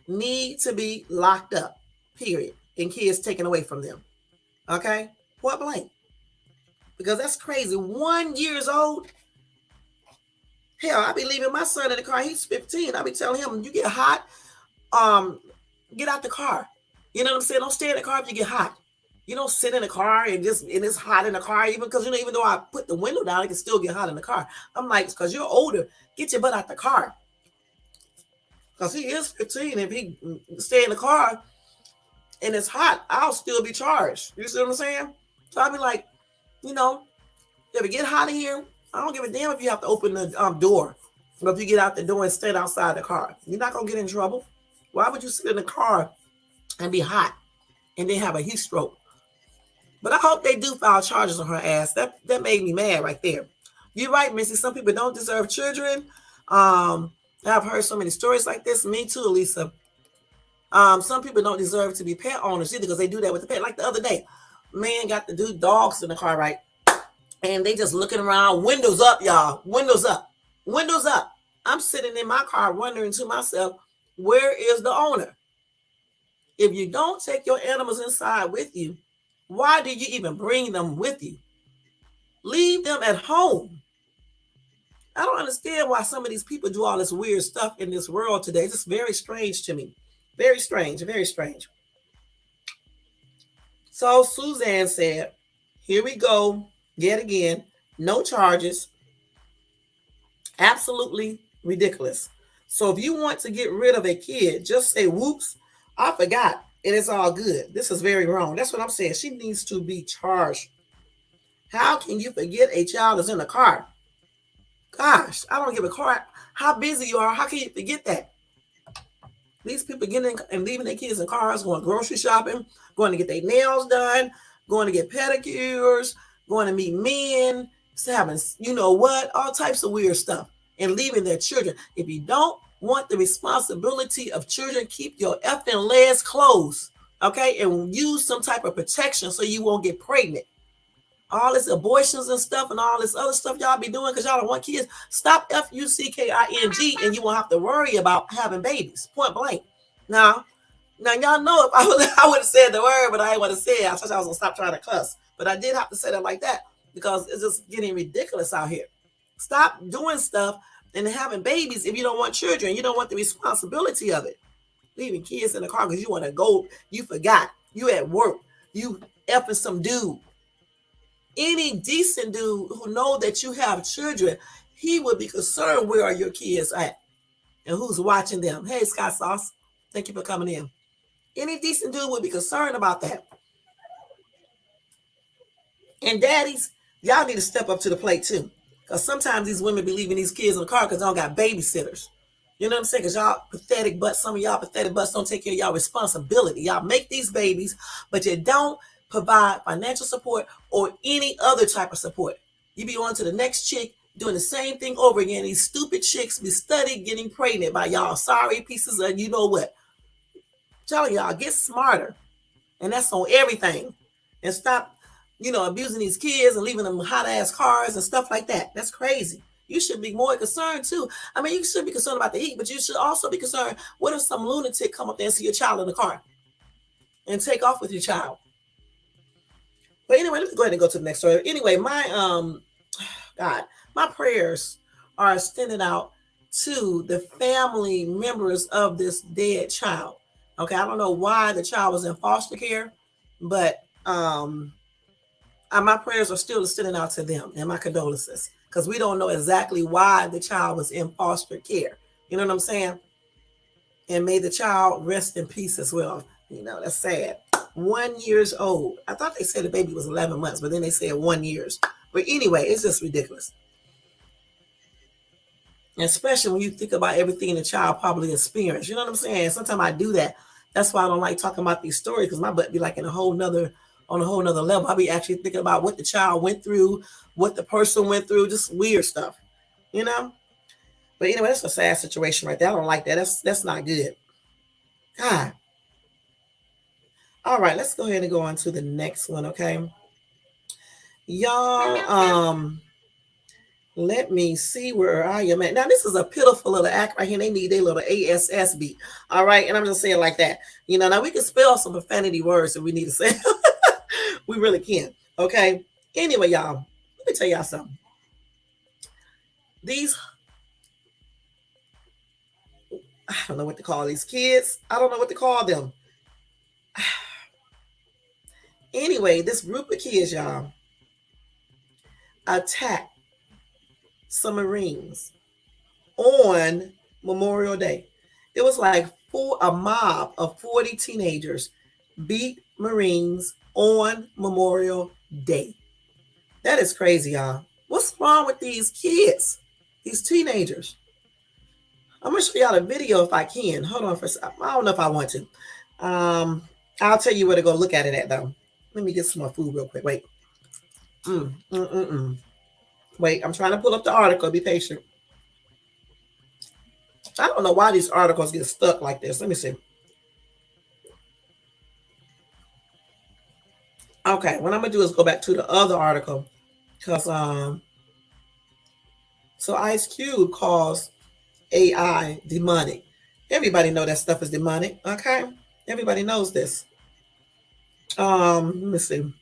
need to be locked up, period. And kids taken away from them. Okay, point blank. Because that's crazy. 1 year old. Hell, I be leaving my son in the car. He's 15. I be telling him, you get hot, get out the car. You know what I'm saying? Don't stay in the car if you get hot. You don't sit in the car and it's hot in the car, even because, even though I put the window down, it can still get hot in the car. I'm like, because you're older, get your butt out the car. Because he is 15. If he stay in the car and it's hot, I'll still be charged. You see what I'm saying? So I'll be like, if it get hot in here, I don't give a damn if you have to open the door. But if you get out the door and stand outside the car, you're not going to get in trouble. Why would you sit in the car and be hot and then have a heat stroke? But I hope they do file charges on her ass. That made me mad right there. You're right, Missy. Some people don't deserve children. I've heard so many stories like this. Me too, Lisa. Some people don't deserve to be pet owners either because they do that with the pet. Like the other day, man got the dude dogs in the car, right? And they just looking around, windows up, y'all. Windows up. Windows up. I'm sitting in my car wondering to myself, where is the owner? If you don't take your animals inside with you, why do you even bring them with you? Leave them at home. I don't understand why some of these people do all this weird stuff in this world today. It's just very strange to me. Very strange, very strange. So Suzanne said, here we go. Yet again, no charges. Absolutely ridiculous. So if you want to get rid of a kid, just say, whoops, I forgot. And it's all good. This is very wrong. That's what I'm saying. She needs to be charged. How can you forget a child is in a car? Gosh, I don't give a crap how busy you are. How can you forget that? These people getting and leaving their kids in cars, going grocery shopping, going to get their nails done, going to get pedicures, going to meet men, having, all types of weird stuff. and leaving their children. If you don't want the responsibility of children, keep your effing legs closed, okay? And use some type of protection so you won't get pregnant. All this abortions and stuff and all this other stuff y'all be doing because y'all don't want kids. Stop FUCKING and you won't have to worry about having babies. Point blank. Now y'all know if I would have said the word, but I ain't want to say it. I thought I was gonna stop trying to cuss. But I did have to say that like that because it's just getting ridiculous out here. Stop doing stuff and having babies if you don't want children. You don't want the responsibility of it. Leaving kids in the car because you want to go. You forgot. You at work. You effing some dude. Any decent dude who know that you have children, he would be concerned where are your kids at and who's watching them. Hey, Scott Sauce, thank you for coming in. Any decent dude would be concerned about that. And daddies, y'all need to step up to the plate too. Because sometimes these women be leaving these kids in the car because they don't got babysitters. You know what I'm saying? Because y'all pathetic butts, some of y'all pathetic butts don't take care of y'all responsibility. Y'all make these babies, but you don't provide financial support or any other type of support. You be on to the next chick doing the same thing over again. These stupid chicks be studying getting pregnant by y'all sorry pieces of you know what. I'm telling y'all, get smarter. And that's on everything. And stop, abusing these kids and leaving them hot ass cars and stuff like that. That's crazy. You should be more concerned too. I mean, you should be concerned about the heat, but you should also be concerned. What if some lunatic come up there and see your child in the car and take off with your child? But anyway, let me go ahead and go to the next story. Anyway, my prayers are extended out to the family members of this dead child. Okay, I don't know why the child was in foster care, but my prayers are still extended out to them and my condolences because we don't know exactly why the child was in foster care. You know what I'm saying? And may the child rest in peace as well. That's sad. 1 year old. I thought they said the baby was 11 months, but then they said 1 year. But anyway, it's just ridiculous. And especially when you think about everything the child probably experienced. You know what I'm saying? Sometimes I do that. That's why I don't like talking about these stories because my butt be like on a whole nother level. I'll be actually thinking about what the child went through, what the person went through, just weird stuff, But anyway, that's a sad situation right there. I don't like that. That's not good. God. All right, let's go ahead and go on to the next one, okay? Y'all, let me see where I am at. Now, this is a pitiful little act right here. They need their little ASS beat. All right, and I'm just saying like that. Now we can spell some profanity words if we need to say. We really can. Okay. Anyway, y'all, let me tell y'all something. I don't know what to call these kids. I don't know what to call them. Anyway, this group of kids, y'all, attacked some Marines on Memorial Day. It was like a mob of 40 teenagers beat Marines on Memorial Day. That is crazy, y'all. What's wrong with these kids? These teenagers? I'm going to show y'all a video if I can. Hold on for a second. I don't know if I want to. I'll tell you where to go look at it at, though. Let me get some more food real quick. Wait. Wait, I'm trying to pull up the article. Be patient. I don't know why these articles get stuck like this. Let me see. Okay, what I'm going to do is go back to the other article. Because, so Ice Cube calls AI demonic. Everybody know that stuff is demonic, okay? Everybody knows this. Let me see.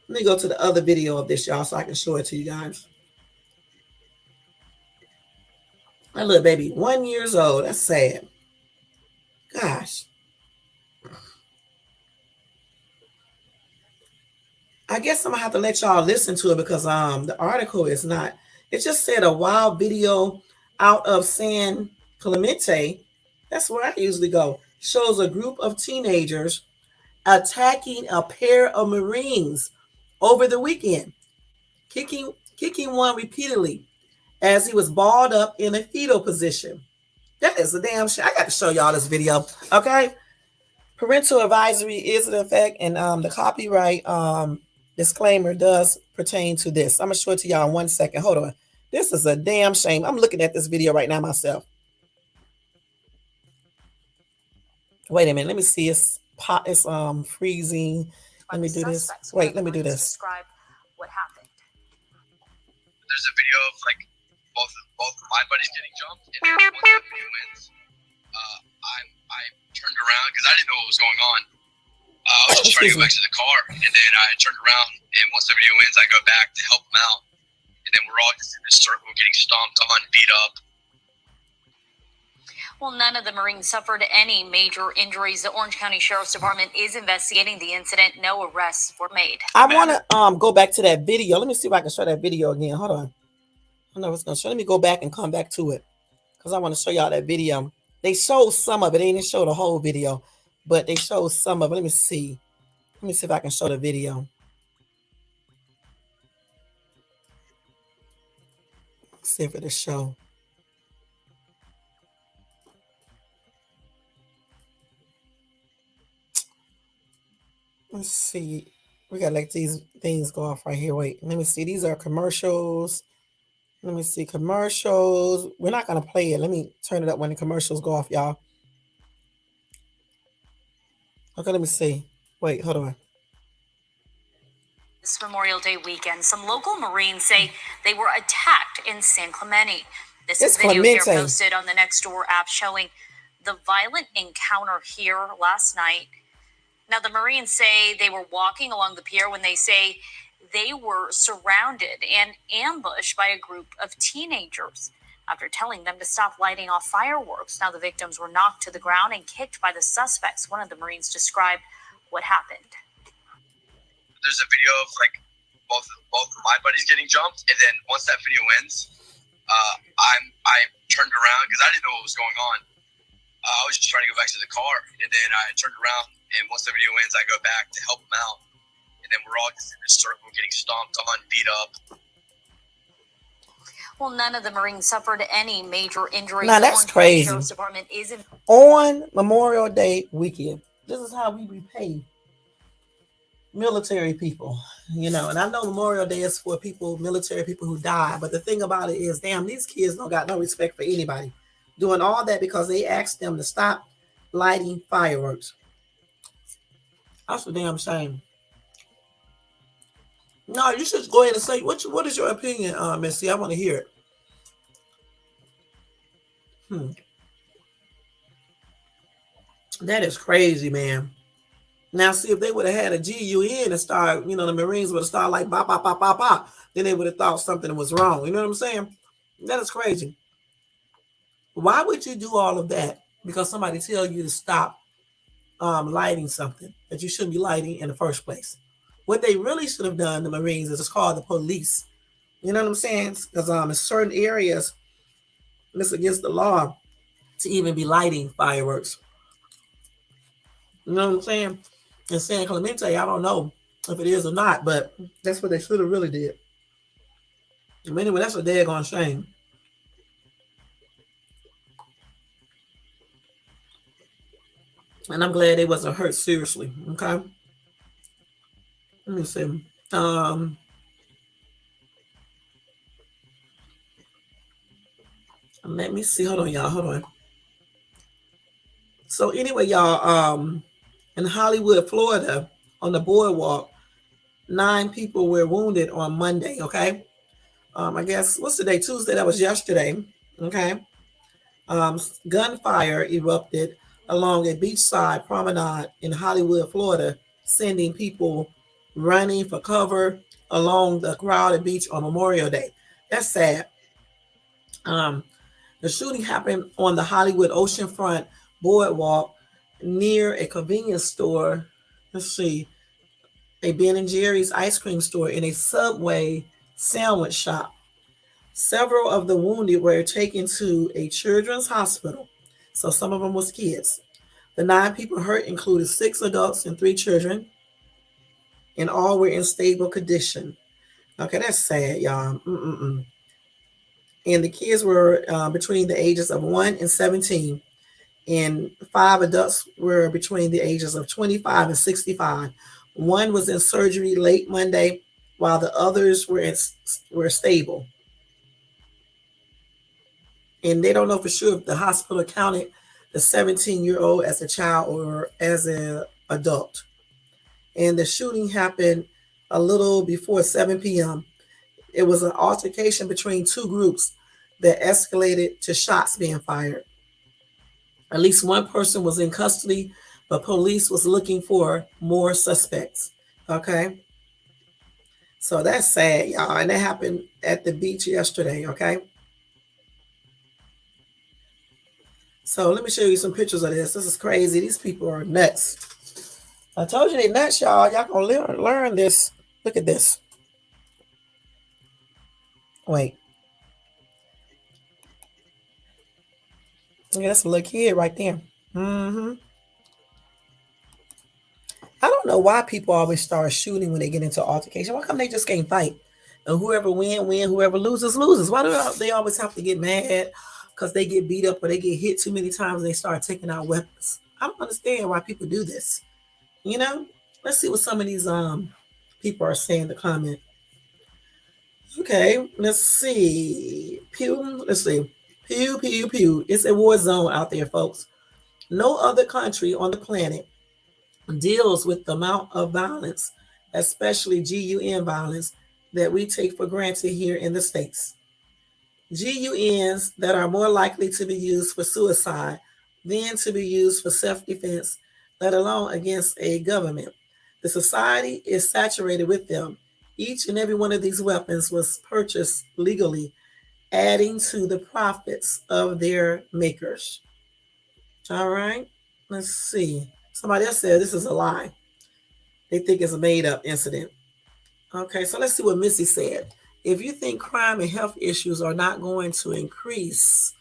Let me go to the other video of this, y'all, so I can show it to you guys. My little baby, 1 year old. That's sad. Gosh. I guess I'm gonna have to let y'all listen to it because the article is not. It just said a wild video out of San Clemente. That's where I usually go. Shows a group of teenagers attacking a pair of Marines over the weekend, kicking one repeatedly as he was balled up in a fetal position. That is a damn shit. I got to show y'all this video, okay? Parental advisory is in effect, and the copyright disclaimer does pertain to this. I'm gonna show it to y'all in 1 second. Hold on. This is a damn shame. I'm looking at this video right now myself. Wait a minute. Let me see. It's pot. It's freezing. Let me do this. Wait. Let me do this. Describe what happened. There's a video of like both of my buddies getting jumped, and then once that video ends, I turned around because I didn't know what was going on. I was just trying to go back to the car, and then I turned around, and once the video ends, I go back to help them out, and then we're all just in this circle getting stomped on, beat up. Well, none of the Marines suffered any major injuries. The Orange County Sheriff's Department is investigating the incident. No arrests were made. I want to go back to that video. Let me see if I can show that video again. Hold on. I don't know what's going to show. Let me go back and come back to it because I want to show y'all that video. They showed some of it. They didn't show the whole video, but they showed some of it. Let me see. Let me see if I can show the video. Let's see if it'll show. Let's see. We got like these things go off right here. Wait, let me see. These are commercials. Let me see commercials. We're not going to play it. Let me turn it up when the commercials go off, y'all. Okay, let me see. Wait, hold on. This Memorial Day weekend, some local Marines say they were attacked in San Clemente. This is video here posted on the Nextdoor app showing the violent encounter here last night. Now, the Marines say they were walking along the pier when they say they were surrounded and ambushed by a group of teenagers after telling them to stop lighting off fireworks. Now, the victims were knocked to the ground and kicked by the suspects. One of the Marines described what happened. There's a video of like both of my buddies getting jumped, and then once that video ends, I turned around because I didn't know what was going on. I was just trying to go back to the car, and then I turned around, and once the video ends, I go back to help them out, and then we're all just in this circle getting stomped on, beat up. Well, none of the Marines suffered any major injuries. Now that's crazy. The Sheriff's Department is on Memorial Day weekend. This is how we repay military people, you know. And I know Memorial Day is for people, military people who die. But the thing about it is, damn, these kids don't got no respect for anybody. Doing all that because they asked them to stop lighting fireworks. That's a damn shame. No, you should go ahead and say what is your opinion, Missy? I want to hear it. That is crazy, man. Now, see, if they would have had a GUN and start, you know, the Marines would have started like bop, bop, bop, bop, bop, then they would have thought something was wrong. You know what I'm saying? That is crazy. Why would you do all of that? Because somebody tell you to stop lighting something that you shouldn't be lighting in the first place. What they really should have done, the Marines, is just call the police. You know what I'm saying? Because in certain areas, it's against the law to even be lighting fireworks. You know what I'm saying? In San Clemente, I don't know if it is or not, but that's what they should have really did. Anyway, that's a daggone shame. And I'm glad they wasn't hurt seriously. Okay. Let me see. Let me see. Hold on, y'all. Hold on. So anyway, y'all, in Hollywood, Florida, on the boardwalk, 9 people were wounded on Monday. Okay. I guess what's today? Tuesday. That was yesterday. Okay. Gunfire erupted along a beachside promenade in Hollywood, Florida, sending people running for cover along the crowded beach on Memorial Day. That's sad. The shooting happened on the Hollywood oceanfront boardwalk near a convenience store. Let's see, a Ben & Jerry's ice cream store and a Subway sandwich shop. Several of the wounded were taken to a children's hospital. So some of them was kids. The 9 people hurt included 6 adults and 3 children, and all were in stable condition. Okay, that's sad, y'all. And the kids were between the ages of 1 and 17, and 5 adults were between the ages of 25 and 65. One was in surgery late Monday, while the others were stable. and they don't know for sure if the hospital counted the 17-year-old as a child or as an adult. And the shooting happened a little before 7 p.m. It was an altercation between two groups that escalated to shots being fired. At least one person was in custody, but police was looking for more suspects. Okay. So that's sad, y'all. And that happened at the beach yesterday. Okay. So let me show you some pictures of this. This is crazy. These people are nuts. I told you they're nuts, y'all. Y'all gonna learn this. Look at this. Wait. Yeah, that's a little kid right there. I don't know why people always start shooting when they get into altercation. Why come they just can't fight? And whoever win, whoever loses, loses. Why do they always have to get mad because they get beat up or they get hit too many times and they start taking out weapons? I don't understand why people do this. You know? Let's see what some of these people are saying in the comment. Okay, let's see. Let's see. Pew. It's a war zone out there, folks. No other country on the planet deals with the amount of violence, especially GUN violence, that we take for granted here in the States. GUNs that are more likely to be used for suicide than to be used for self-defense, let alone against a government. The society is saturated with them. Each and every one of these weapons was purchased legally, adding to the profits of their makers. All right, let's see. Somebody else said this is a lie. They think it's a made-up incident. Okay, so let's see what Missy said. If you think crime and health issues are not going to increase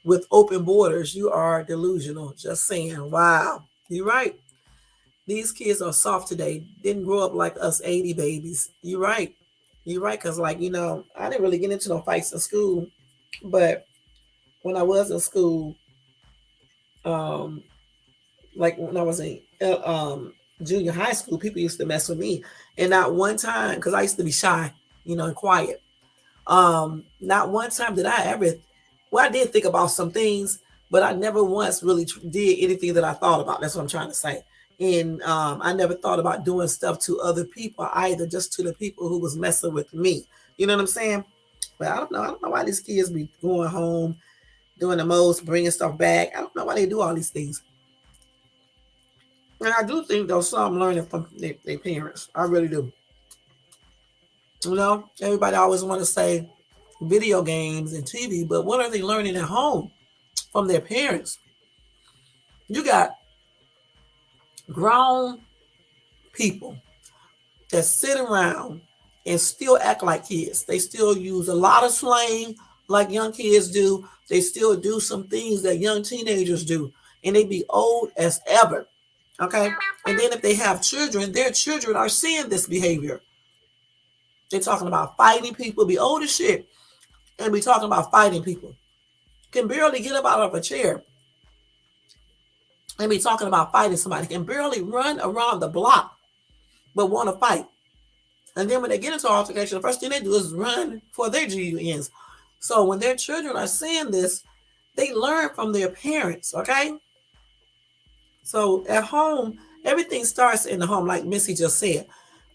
with open borders, you are delusional. Just saying. Wow, you're right. These kids are soft today. Didn't grow up like us 80 babies. You're right. You're right, because I didn't really get into no fights in school. But when I was in school, like when I was in junior high school, people used to mess with me. And not one time, because I used to be shy, and quiet. Not one time did I ever, I did think about some things, but I never once really did anything that I thought about. That's what I'm trying to say. And I never thought about doing stuff to other people either, just to the people who was messing with me. You know what I'm saying? But I don't know why these kids be going home, doing the most, bringing stuff back. I don't know why they do all these things. And I do think there's some learning from their parents. I really do. Everybody always want to say video games and TV, but what are they learning at home from their parents? You got grown people that sit around and still act like kids. They still use a lot of slang like young kids do. They still do some things that young teenagers do, and they be old as ever. Okay. And then if they have children, their children are seeing this behavior. They're talking about fighting people, be old as shit, and be talking about fighting people. Can barely get up out of a chair and be talking about fighting somebody. Can barely run around the block, but want to fight. And then when they get into altercation, the first thing they do is run for their GUNs. So when their children are seeing this, they learn from their parents, okay? So at home, everything starts in the home, like Missy just said.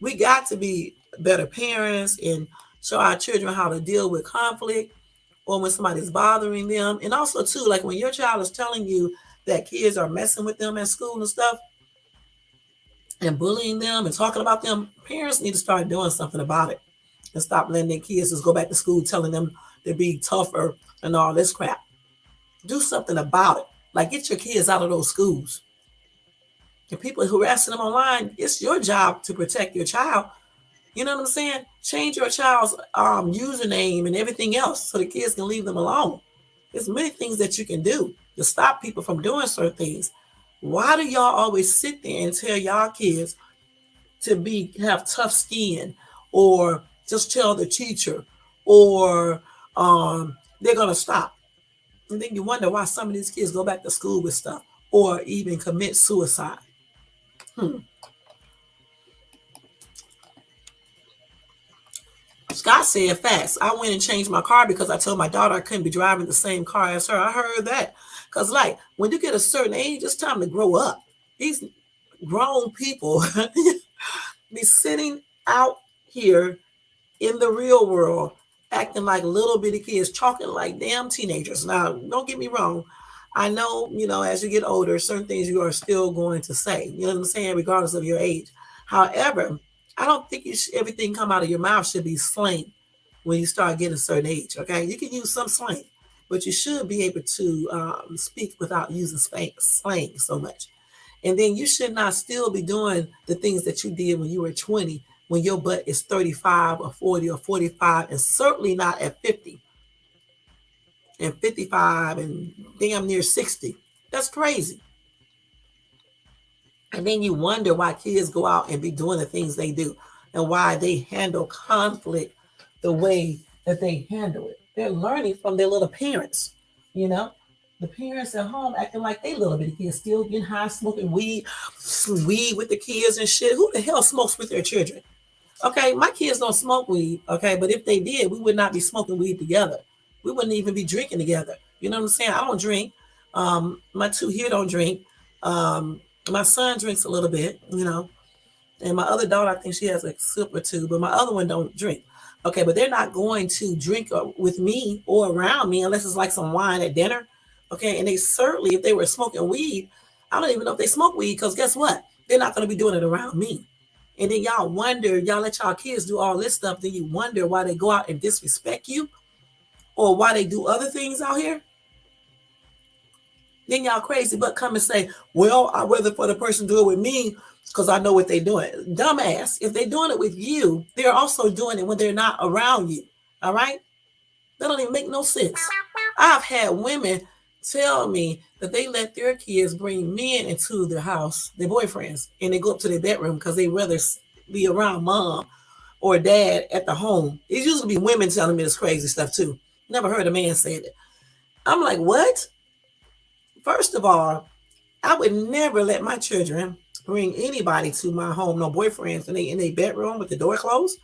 We got to be better parents and show our children how to deal with conflict or when somebody's bothering them. And also, too, like when your child is telling you that kids are messing with them at school and stuff and bullying them and talking about them, parents need to start doing something about it and stop letting their kids just go back to school telling them to be tougher and all this crap. Do something about it. Like, get your kids out of those schools. And people harassing them online, it's your job to protect your child. You know what I'm saying? Change your child's username and everything else so the kids can leave them alone. There's many things that you can do to stop people from doing certain things. Why do y'all always sit there and tell y'all kids to have tough skin, or just tell the teacher, or they're going to stop? And then you wonder why some of these kids go back to school with stuff or even commit suicide. Scott said facts. I went and changed my car because I told my daughter I couldn't be driving the same car as her. I heard that. Because, like, when you get a certain age, it's time to grow up. These grown people be sitting out here in the real world acting like little bitty kids, talking like damn teenagers. Now, don't get me wrong. I know, as you get older, certain things you are still going to say. You know what I'm saying? Regardless of your age. However, I don't think everything come out of your mouth should be slang when you start getting a certain age, okay? You can use some slang, but you should be able to speak without using slang so much. And then you should not still be doing the things that you did when you were 20, when your butt is 35 or 40 or 45, and certainly not at 50 and 55 and damn near 60. That's crazy. And then you wonder why kids go out and be doing the things they do and why they handle conflict the way that they handle it. They're learning from their little parents, The parents at home acting like they little bitty kids, still getting high, smoking weed with the kids and shit. Who the hell smokes with their children? Okay, my kids don't smoke weed, okay? But if they did, we would not be smoking weed together. We wouldn't even be drinking together. You know what I'm saying? I don't drink. My two here don't drink. My son drinks a little bit, and my other daughter, I think she has a sip or two, but my other one don't drink. Okay, but they're not going to drink with me or around me unless it's like some wine at dinner. Okay, and they certainly, if they were smoking weed, I don't even know if they smoke weed, because guess what? They're not going to be doing it around me. And then y'all wonder, y'all let y'all kids do all this stuff, then you wonder why they go out and disrespect you or why they do other things out here. Then y'all crazy but come and say, well, I'd rather for the person do it with me because I know what they're doing. Dumbass, if they're doing it with you, they're also doing it when they're not around you. All right? That don't even make no sense. I've had women tell me that they let their kids bring men into their house, their boyfriends, and they go up to their bedroom because they rather be around mom or dad at the home. It usually be women telling me this crazy stuff too. Never heard a man say that. I'm like, what? First of all, I would never let my children bring anybody to my home, no boyfriends in their bedroom with the door closed,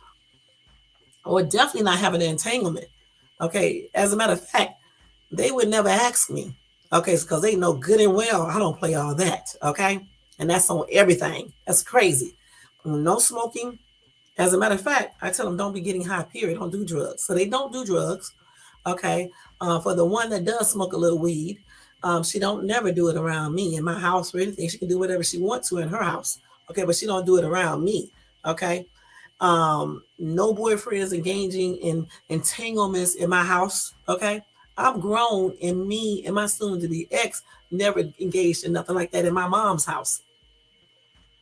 or definitely not having an entanglement. Okay, as a matter of fact, they would never ask me. Okay, because they know good and well I don't play all that. Okay, and that's on everything. That's crazy. No smoking. As a matter of fact, I tell them don't be getting high, period. Don't do drugs. So they don't do drugs. Okay, for the one that does smoke a little weed, she don't never do it around me in my house or anything. She can do whatever she wants to in her house. Okay, but she don't do it around me. Okay, no boyfriends engaging in entanglements in my house. Okay, I'm grown, and me and my soon-to-be ex never engaged in nothing like that in my mom's house.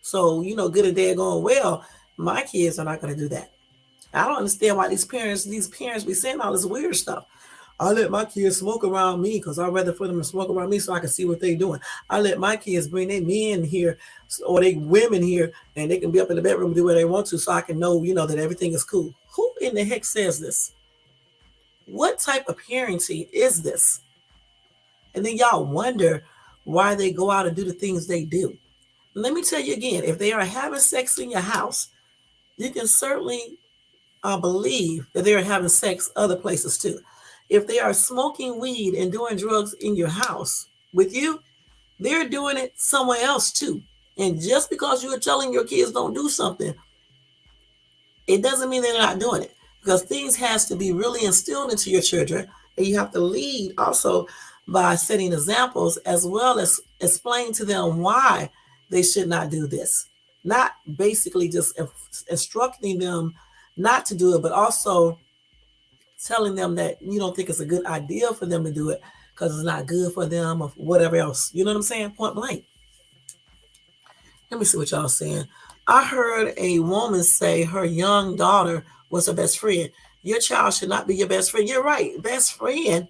So good and dead going well. My kids are not going to do that. I don't understand why these parents be saying all this weird stuff. I let my kids smoke around me because I'd rather for them to smoke around me so I can see what they're doing. I let my kids bring their men here or they women here and they can be up in the bedroom and do what they want to so I can know, that everything is cool. Who in the heck says this? What type of parenting is this? And then y'all wonder why they go out and do the things they do. Let me tell you again, if they are having sex in your house, you can certainly believe that they're having sex other places too. If they are smoking weed and doing drugs in your house with you, they're doing it somewhere else too. And just because you're telling your kids don't do something, it doesn't mean they're not doing it. Because things has to be really instilled into your children. And you have to lead also by setting examples as well as explain to them why they should not do this. Not basically just instructing them not to do it, but also telling them that you don't think it's a good idea for them to do it because it's not good for them or whatever else. You know what I'm saying? Point blank. Let me see what y'all saying. I heard a woman say her young daughter was her best friend. Your child should not be your best friend. You're right. Best friend.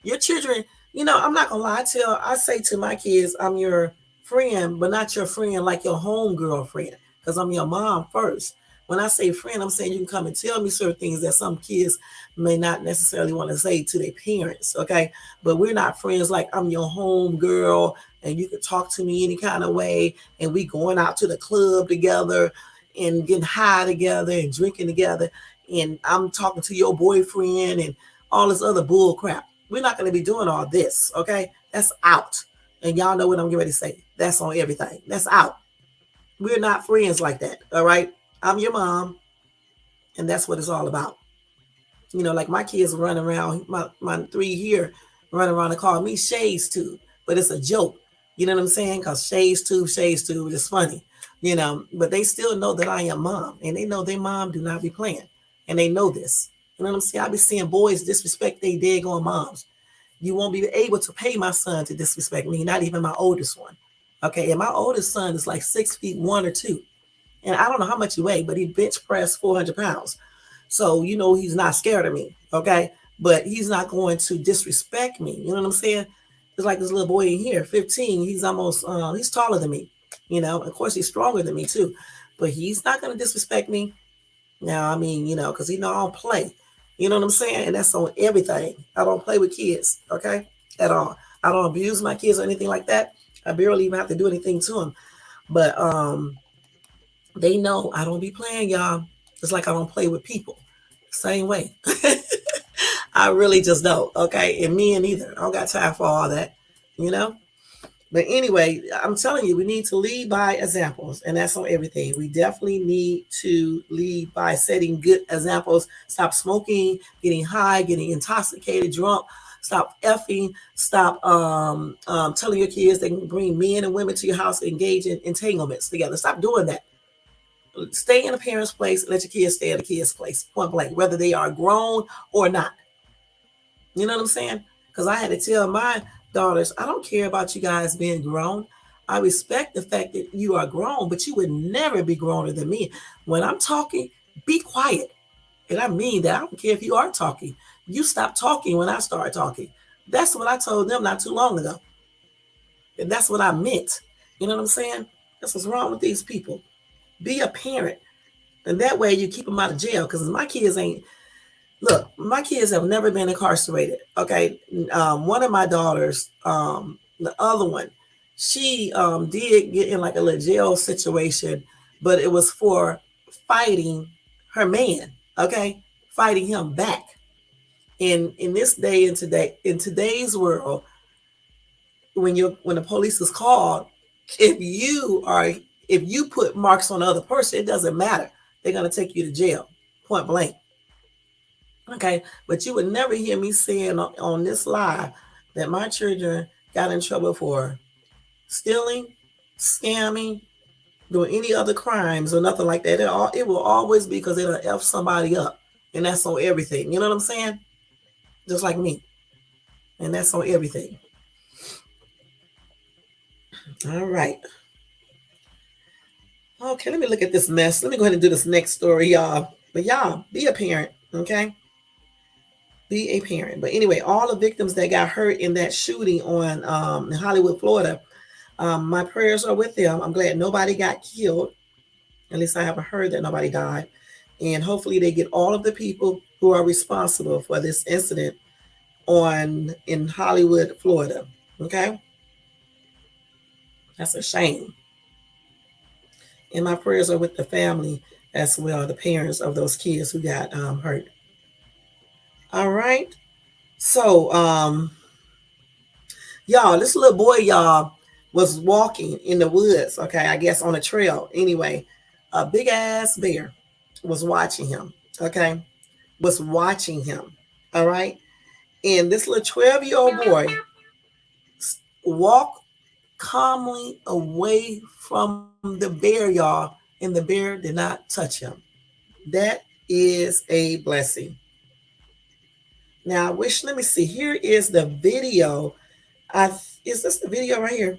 Your children, I'm not going to lie. I say to my kids, I'm your friend, but not your friend like your home girlfriend because I'm your mom first. When I say friend, I'm saying you can come and tell me certain things that some kids may not necessarily want to say to their parents, okay? But we're not friends like I'm your home girl and you can talk to me any kind of way and we going out to the club together and getting high together and drinking together, and I'm talking to your boyfriend and all this other bull crap. We're not going to be doing all this, okay? That's out. And y'all know what I'm getting ready to say. That's on everything. That's out. We're not friends like that, all right? I'm your mom, and that's what it's all about. You know, like my kids running around, my 3 here running around and call me Shades Tube, but it's a joke. You know what I'm saying? Because Shades Tube, is funny, you know, but they still know that I am mom, and they know their mom do not be playing, and they know this. You know what I'm saying? I be seeing boys disrespect their daggone moms. You won't be able to pay my son to disrespect me, not even my oldest one. Okay, and my oldest son is like 6'1" or 2", and I don't know how much he weighed, but he bench pressed 400 pounds. So, you know, he's not scared of me. Okay. But he's not going to disrespect me. You know what I'm saying? It's like this little boy in here, 15. He's almost, he's taller than me, you know, of course he's stronger than me too, but he's not going to disrespect me. Now, I mean, you know, because he know I don't play. You know what I'm saying? And that's on everything. I don't play with kids. Okay. At all. I don't abuse my kids or anything like that. I barely even have to do anything to them. But, they know I don't be playing, y'all. It's like I don't play with people. Same way. I really just don't. Okay. And me neither. I don't got time for all that, you know? But anyway, I'm telling you, we need to lead by examples, and that's on everything. We definitely need to lead by setting good examples. Stop smoking, getting high, getting intoxicated, drunk. Stop effing. Stop telling your kids they can bring men and women to your house and engage in entanglements together. Stop doing that. Stay in a parent's place and let your kids stay in a kid's place, point blank, whether they are grown or not. You know what I'm saying? Because I had to tell my daughters, I don't care about you guys being grown. I respect the fact that you are grown, but you would never be growner than me. When I'm talking, be quiet. And I mean that. I don't care if you are talking. You stop talking when I start talking. That's what I told them not too long ago. And that's what I meant. You know what I'm saying? That's what's wrong with these people. Be a parent. And that way you keep them out of jail. Because my kids ain't, look, my kids have never been incarcerated. Okay. One of my daughters, the other one, she did get in like a little jail situation, but it was for fighting her man. Okay. Fighting him back. In this day and today, in today's world, when the police is called, if you put marks on the other person, it doesn't matter. They're going to take you to jail, point blank. Okay. But you would never hear me saying on this live that my children got in trouble for stealing, scamming, doing any other crimes or nothing like that. It will always be because it'll F somebody up. And that's on everything. You know what I'm saying? Just like me. And that's on everything. All right. Okay, let me look at this mess. Let me go ahead and do this next story, y'all. But y'all, be a parent, okay? Be a parent. But anyway, all the victims that got hurt in that shooting on in Hollywood, Florida, my prayers are with them. I'm glad nobody got killed. At least I haven't heard that nobody died. And hopefully they get all of the people who are responsible for this incident in Hollywood, Florida. Okay? That's a shame. And my prayers are with the family as well, the parents of those kids who got hurt. All right. So, y'all, this little boy, y'all, was walking in the woods, okay, I guess on a trail. Anyway, a big ass bear was watching him, okay, was watching him, all right? And this little 12-year-old boy walked calmly away from the bear, y'all, and the bear did not touch him. That is a blessing. Now, let me see. Here is the video. Is this the video right here?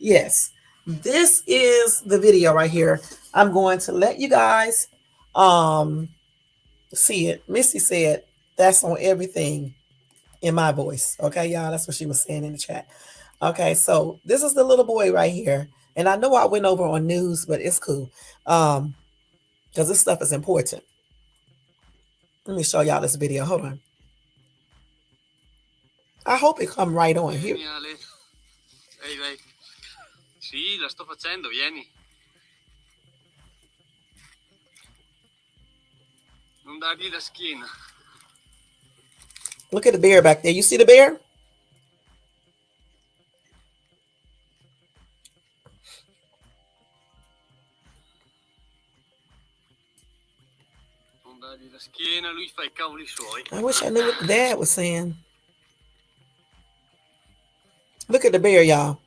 Yes, this is the video right here. I'm going to let you guys see it. Missy said that's on everything in my voice. Okay, y'all, that's what she was saying in the chat. Okay, so this is the little boy right here. And I know I went over on news, but it's cool. Because this stuff is important. Let me show y'all this video. Hold on. I hope it come right on here. Sì, la sto facendo, vieni. Look at the bear back there. You see the bear? I wish I knew what the dad was saying. Look at the bear, y'all.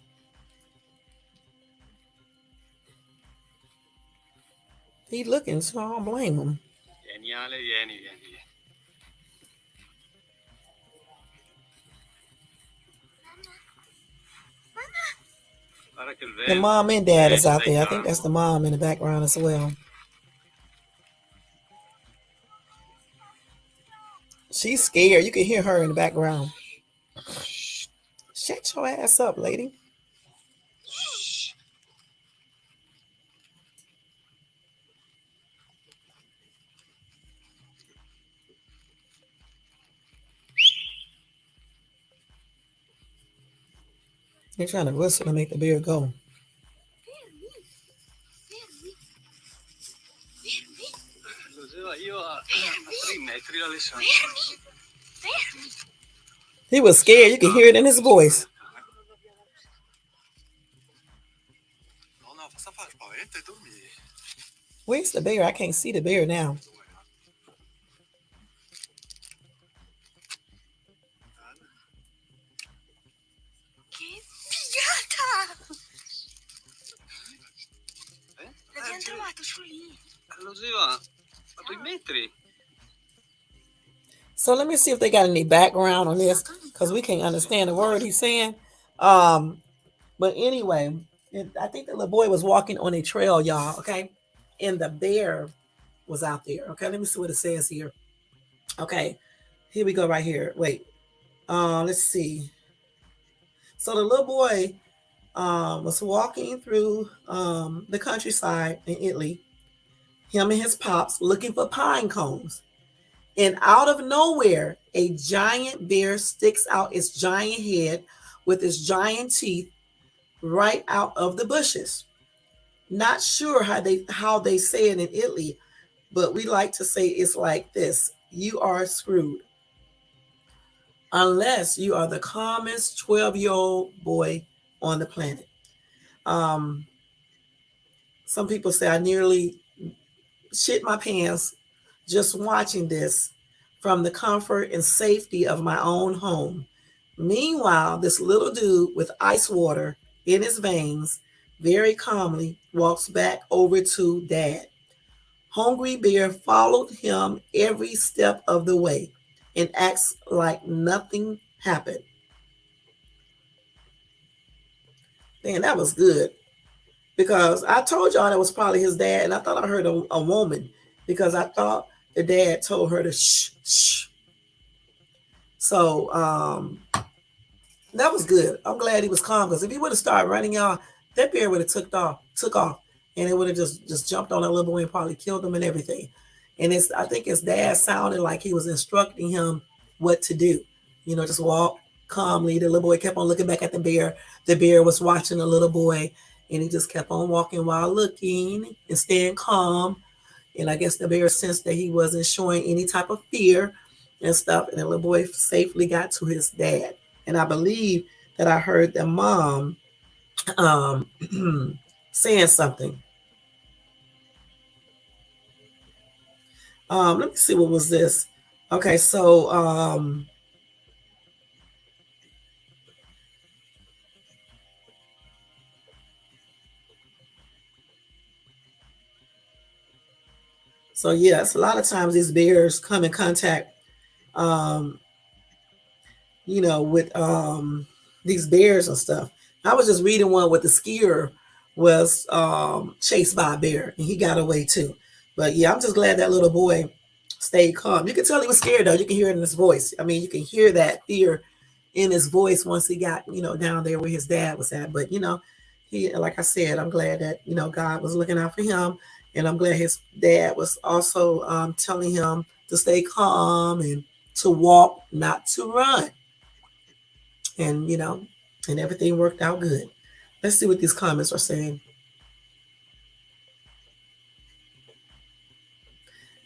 He looking, so I don't blame him. The mom and dad is out there. I think that's the mom in the background as well. She's scared. You can hear her in the background. Shut your ass up, lady. They're trying to whistle to make the bear go. He was scared. You can hear it in his voice. Where's the bear? I can't see the bear now. So let me see if they got any background on this, because we can't understand the word he's saying. But anyway, I think the little boy was walking on a trail, y'all, okay? And the bear was out there. Okay, let me see what it says here. Okay, here we go right here. Wait. Let's see. So the little boy was walking through the countryside in Italy, him and his pops, looking for pine cones. And out of nowhere, a giant bear sticks out its giant head with its giant teeth right out of the bushes. Not sure how they say it in Italy, but we like to say it's like this: you are screwed. Unless you are the calmest 12-year-old boy on the planet. Some people say I nearly shit my pants just watching this from the comfort and safety of my own home. Meanwhile, this little dude with ice water in his veins very calmly walks back over to Dad. Hungry Bear followed him every step of the way and acts like nothing happened. Man, that was good. Because I told y'all that was probably his dad, and I thought I heard a woman, because I thought the dad told her to shh, shh. So that was good. I'm glad he was calm, because if he would have started running, y'all, that bear would have took off, and it would have just jumped on that little boy and probably killed him and everything. And I think his dad sounded like he was instructing him what to do. You know, just walk calmly. The little boy kept on looking back at the bear. The bear was watching the little boy, and he just kept on walking while looking and staying calm. And I guess the bear sensed that he wasn't showing any type of fear and stuff. And the little boy safely got to his dad. And I believe that I heard the mom saying something. Let me see, what was this? Okay, so yes, a lot of times these bears come in contact, with these bears and stuff. I was just reading one with the skier was chased by a bear, and he got away too. But yeah, I'm just glad that little boy stayed calm. You can tell he was scared, though. You can hear it in his voice. I mean, you can hear that fear in his voice once he got, down there where his dad was at. But, he, like I said, I'm glad that, God was looking out for him. And I'm glad his dad was also telling him to stay calm and to walk, not to run. And, and everything worked out good. Let's see what these comments are saying.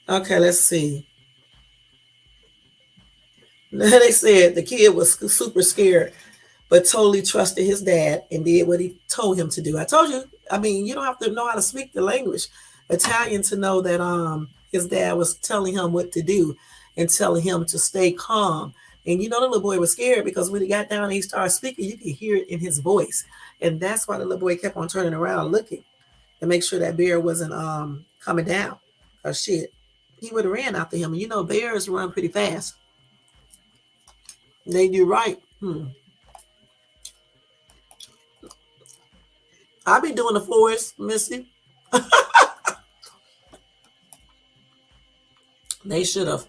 Okay, let's see. They said the kid was super scared, but totally trusted his dad and did what he told him to do. I told you, I mean, you don't have to know how to speak the language Italian to know that his dad was telling him what to do and telling him to stay calm. And you know the little boy was scared because when he got down and he started speaking, you could hear it in his voice. And that's why the little boy kept on turning around looking to make sure that bear wasn't coming down. Or shit. He would have ran after him. And you know bears run pretty fast. They do right. I be doing the forest, Missy. They should have.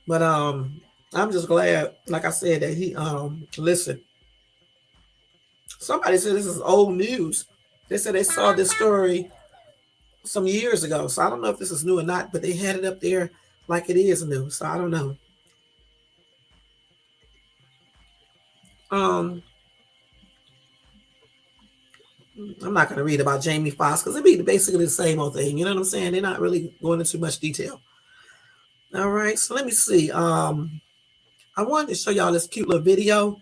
But I'm just glad, like I said, that he listened. Somebody said this is old news. They said they saw this story some years ago. So I don't know if this is new or not, but they had it up there like it is new. So I don't know. I'm not going to read about Jamie Foxx because it'd be basically the same old thing. You know what I'm saying? They're not really going into much detail. All right, so let me see. I wanted to show y'all this cute little video,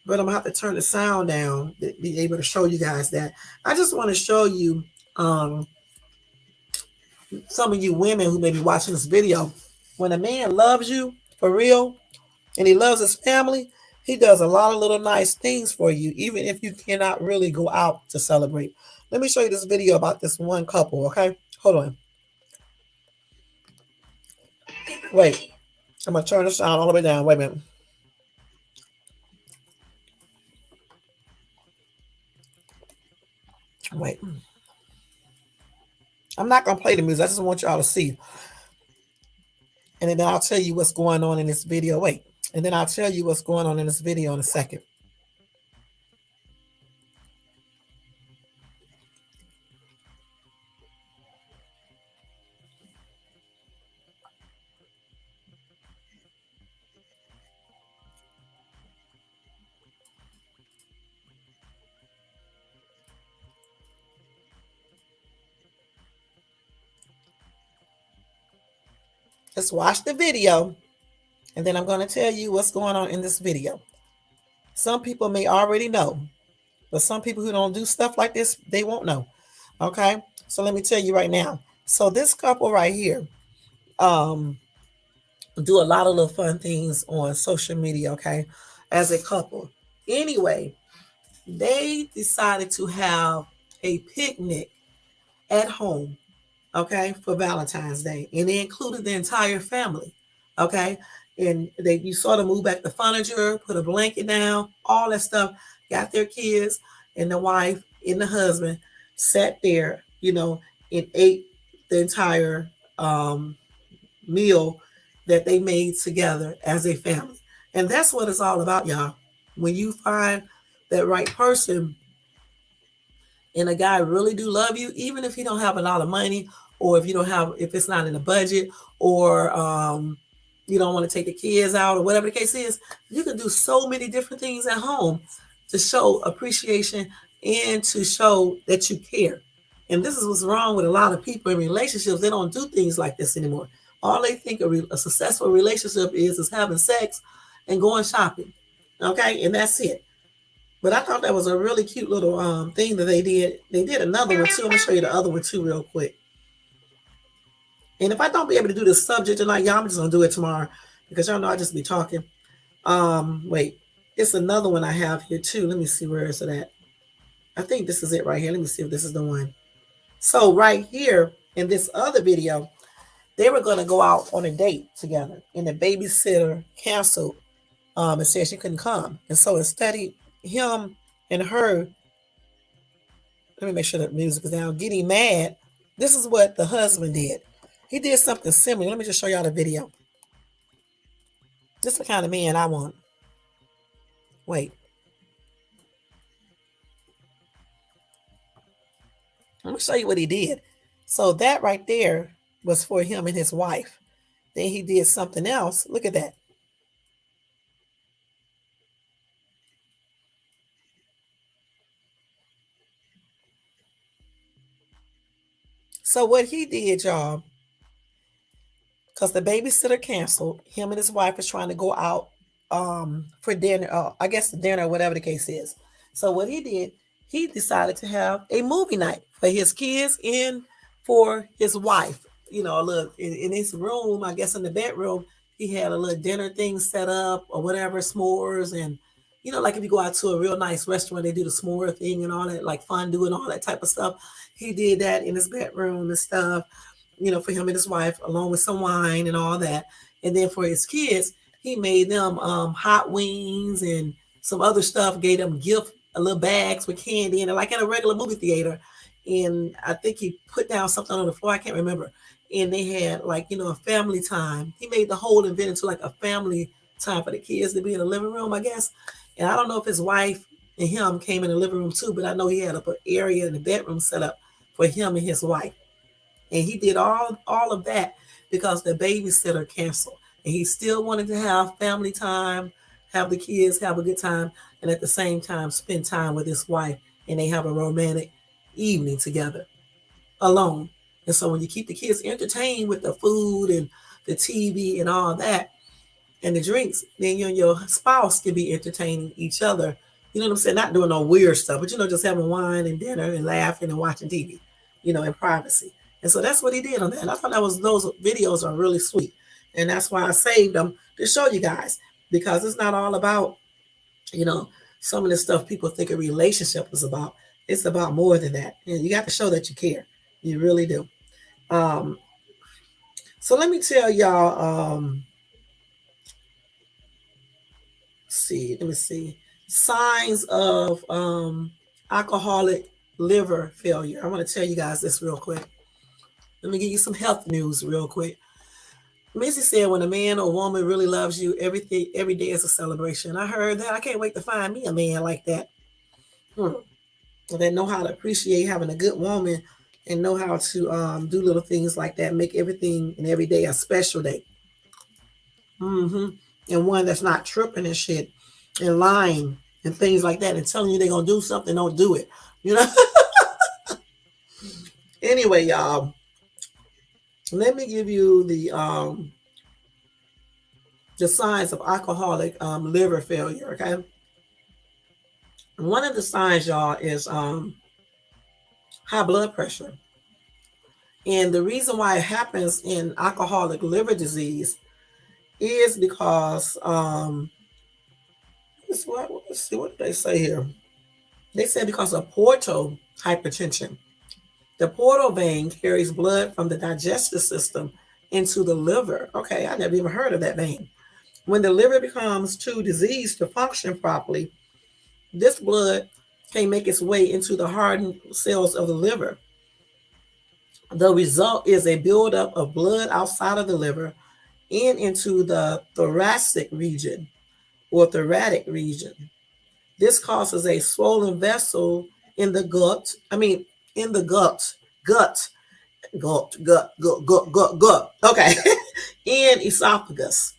but I'm gonna have to turn the sound down to be able to show you guys that. I just want to show you some of you women who may be watching this video. When a man loves you for real and he loves his family, he does a lot of little nice things for you, even if you cannot really go out to celebrate. Let me show you this video about this one couple, okay? Hold on. Wait, I'm going to turn the sound all the way down. Wait a minute. Wait. I'm not going to play the music. I just want y'all to see. And then I'll tell you what's going on in this video. Wait. And then I'll tell you what's going on in this video in a second. Let's watch the video, and then I'm going to tell you what's going on in this video. Some people may already know, but some people who don't do stuff like this, they won't know. Okay, so let me tell you right now. So this couple right here do a lot of little fun things on social media, okay, as a couple. Anyway, they decided to have a picnic at home, okay, for Valentine's Day, and they included the entire family, okay. And you saw them move back the furniture, put a blanket down, all that stuff. Got their kids and the wife and the husband sat there, you know, and ate the entire meal that they made together as a family. And that's what it's all about, y'all. When you find that right person and a guy really do love you, even if he don't have a lot of money, or if it's not in the budget, or you don't want to take the kids out, or whatever the case is, you can do so many different things at home to show appreciation and to show that you care. And this is what's wrong with a lot of people in relationships. They don't do things like this anymore. All they think a successful relationship is having sex and going shopping. Okay, and that's it. But I thought that was a really cute little thing that they did. They did another one too. I'm gonna show you the other one too real quick. And if I don't be able to do the subject tonight, y'all, I'm just gonna do it tomorrow because y'all know I just be talking. Wait, it's another one I have here too. Let me see, where is it at? I think this is it right here. Let me see if this is the one. So right here in this other video, they were gonna go out on a date together, and the babysitter canceled and said she couldn't come. And so instead him and her, let me make sure that music is down, getting mad, this is what the husband did. He did something similar. Let me just show y'all the video. This is the kind of man I want. Wait. I'm going to show you what he did. So that right there was for him and his wife. Then he did something else. Look at that. So what he did, y'all, because the babysitter canceled. Him and his wife was trying to go out for dinner, I guess dinner, whatever the case is. So what he did, he decided to have a movie night for his kids and for his wife. You know, look in his room, I guess in the bedroom, he had a little dinner thing set up or whatever, s'mores, and you know, like if you go out to a real nice restaurant, they do the s'more thing and all that, like fondue and all that type of stuff. He did that in his bedroom and stuff, you know, for him and his wife, along with some wine and all that. And then for his kids, he made them hot wings and some other stuff, gave them little bags with candy in it, like in a regular movie theater. And I think he put down something on the floor, I can't remember. And they had like, you know, a family time. He made the whole event into like a family time for the kids to be in the living room, I guess. And I don't know if his wife and him came in the living room too, but I know he had an area in the bedroom set up for him and his wife. And he did all of that because the babysitter canceled. And he still wanted to have family time, have the kids have a good time, and at the same time spend time with his wife, and they have a romantic evening together alone. And so when you keep the kids entertained with the food and the TV and all that and the drinks, then you and your spouse can be entertaining each other. You know what I'm saying? Not doing no weird stuff, but, you know, just having wine and dinner and laughing and watching TV, you know, in privacy. And so that's what he did on that. And I thought those videos are really sweet. And that's why I saved them to show you guys, because it's not all about, you know, some of the stuff people think a relationship is about. It's about more than that. And you got to show that you care. You really do. So let me tell y'all, let me see. Signs of alcoholic liver failure. I want to tell you guys this real quick. Let me give you some health news real quick. Missy said, when a man or woman really loves you, every day is a celebration. I heard that. I can't wait to find me a man like that. That know how to appreciate having a good woman and know how to do little things like that, make everything and every day a special day. And one that's not tripping and shit and lying and things like that and telling you they're going to do something, don't do it. You know? Anyway, y'all, let me give you the signs of alcoholic liver failure, okay? One of the signs, y'all, is high blood pressure. And the reason why it happens in alcoholic liver disease is because, let's see, what did they say here? They said because of portal hypertension. The portal vein carries blood from the digestive system into the liver. Okay, I never even heard of that vein. When the liver becomes too diseased to function properly, this blood can make its way into the hardened cells of the liver. The result is a buildup of blood outside of the liver and into the thoracic region or thoracic region. This causes a swollen vessel in the gut. Gut. Okay. And esophagus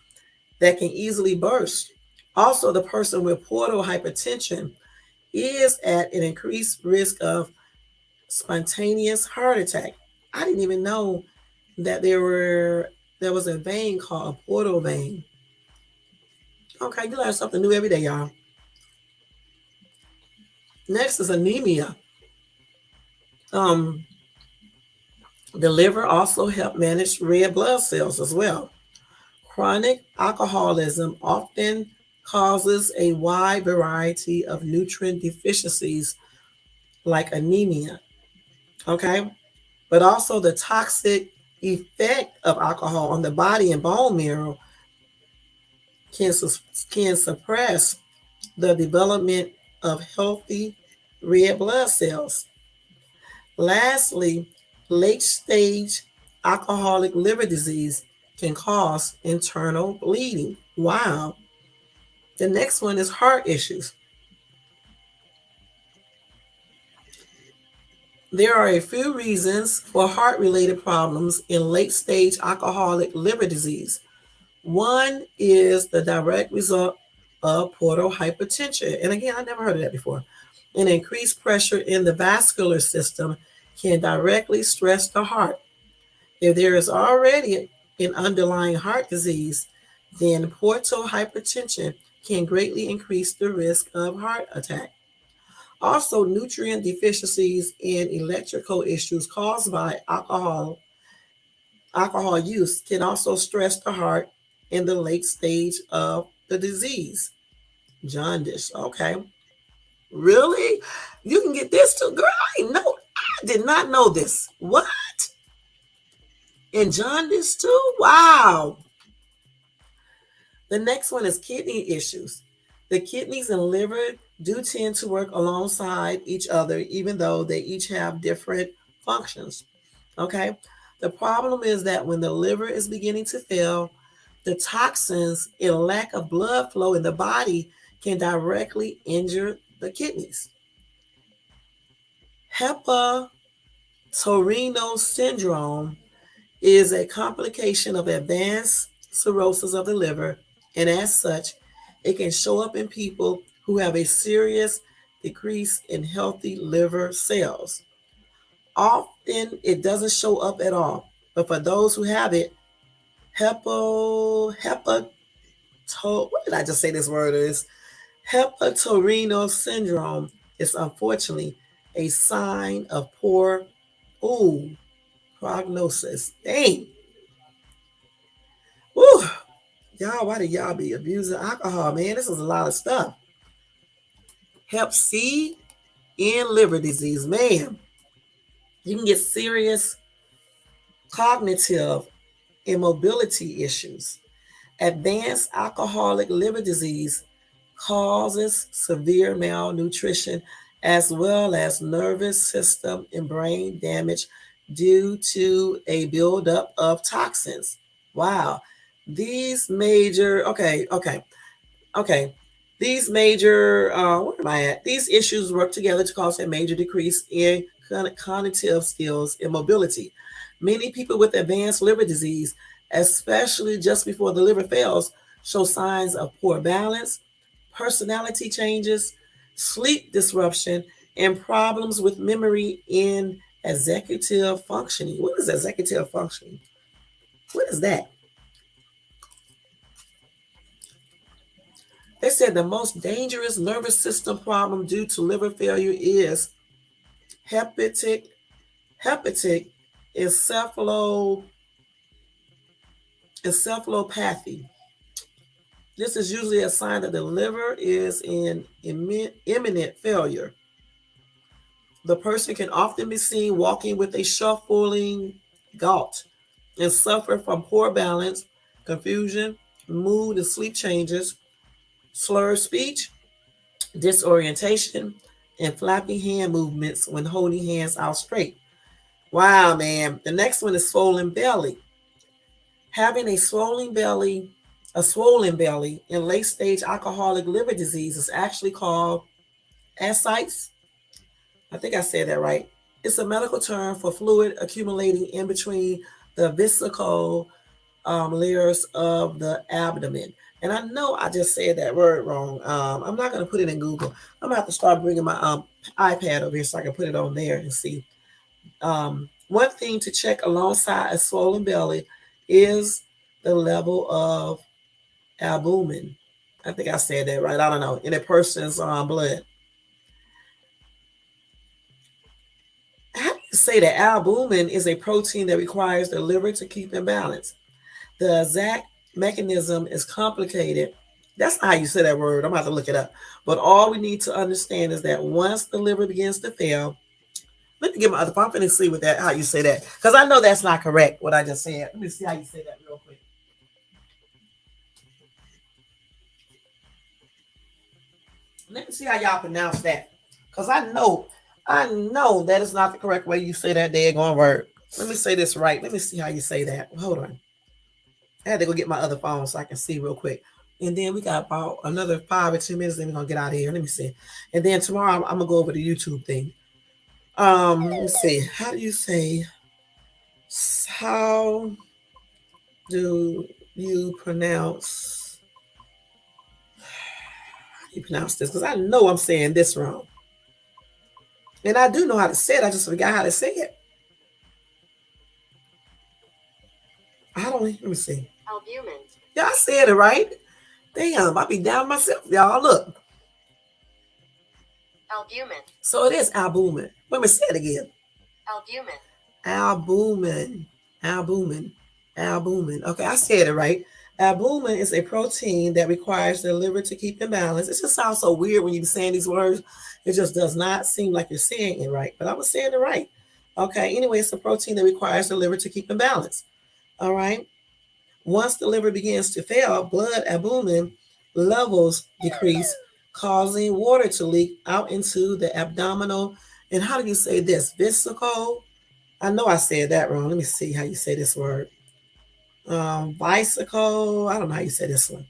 that can easily burst. Also, the person with portal hypertension is at an increased risk of spontaneous heart attack. I didn't even know that there was a vein called a portal vein. Okay, you learn something new every day, y'all. Next is anemia. The liver also helps manage red blood cells as well. Chronic alcoholism often causes a wide variety of nutrient deficiencies like anemia, okay? But also the toxic effect of alcohol on the body and bone marrow can suppress the development of healthy red blood cells. Lastly, late-stage alcoholic liver disease can cause internal bleeding. Wow. The next one is heart issues. There are a few reasons for heart-related problems in late-stage alcoholic liver disease. One is the direct result of portal hypertension. And again, I never heard of that before. An increased pressure in the vascular system can directly stress the heart. If there is already in underlying heart disease, then portal hypertension can greatly increase the risk of heart attack. Also, nutrient deficiencies and electrical issues caused by alcohol use can also stress the heart in the late stage of the disease. Jaundice. Okay. Really? You can get this too? Girl, I did not know this. What? And jaundice too? Wow. The next one is kidney issues. The kidneys and liver do tend to work alongside each other, even though they each have different functions. Okay. The problem is that when the liver is beginning to fail, the toxins and lack of blood flow in the body can directly injure the kidneys. Hepatorenal syndrome is a complication of advanced cirrhosis of the liver, and as such, it can show up in people who have a serious decrease in healthy liver cells. Often it doesn't show up at all, but for those who have it, what did I just say this word is? Hepatorenal syndrome is unfortunately a sign of poor prognosis. Dang. Woo. Y'all, why do y'all be abusing alcohol, man? This is a lot of stuff. Hep C and liver disease, man. You can get serious cognitive and mobility issues. Advanced alcoholic liver disease causes severe malnutrition as well as nervous system and brain damage due to a buildup of toxins. Wow. These major, These major, where am I at? These issues work together to cause a major decrease in cognitive skills and mobility. Many people with advanced liver disease, especially just before the liver fails, show signs of poor balance, personality changes, sleep disruption, and problems with memory and executive functioning. What is executive functioning? What is that? They said the most dangerous nervous system problem due to liver failure is hepatic encephalopathy. This is usually a sign that the liver is in imminent failure. The person can often be seen walking with a shuffling gait and suffer from poor balance, confusion, mood and sleep changes, slurred speech, disorientation, and flapping hand movements when holding hands out straight. Wow, man. The next one is swollen belly. Having a swollen belly in late stage alcoholic liver disease is actually called ascites. I think I said that right. It's a medical term for fluid accumulating in between the vesical layers of the abdomen. And I know I just said that word wrong. I'm not going to put it in Google. I'm going to have to start bringing my iPad over here so I can put it on there and see. One thing to check alongside a swollen belly is the level of albumin. I think I said that right. I don't know. In a person's blood. How do you say that albumin is a protein that requires the liver to keep in balance? The exact mechanism is complicated. That's not how you say that word. I'm about to look it up. But all we need to understand is that once the liver begins to fail, let me get my other phone. I'm going to see with that how you say that, because I know that's not correct what I just said. Let me see how you say that real quick. Let me see how y'all pronounce that, because I know that is not the correct way you say that daggone word. Let me say this right. Let me see how you say that. Hold on. I had to go get my other phone so I can see real quick. And then we got about another 5 or 2 minutes. Then we're going to get out of here. Let me see. And then tomorrow I'm going to go over the YouTube thing. Let's see. How do you pronounce this? Because I know I'm saying this wrong. And I do know how to say it. I just forgot how to say it. Let me see. Albumin. Yeah, I said it right. Damn, I be down myself. Y'all, look. Albumin. So it is albumin. Let me say it again. Albumin. Albumin. Albumin. Albumin. Okay, I said it right. Albumin is a protein that requires the liver to keep in balance. It just sounds so weird when you're saying these words. It just does not seem like you're saying it right, but I was saying it right. Okay, anyway, it's a protein that requires the liver to keep in balance. All right. Once the liver begins to fail, blood albumin levels decrease, causing water to leak out into the abdominal. And how do you say this? Vesicle? I know I said that wrong. Let me see how you say this word. Bicycle. I don't know how you say this one.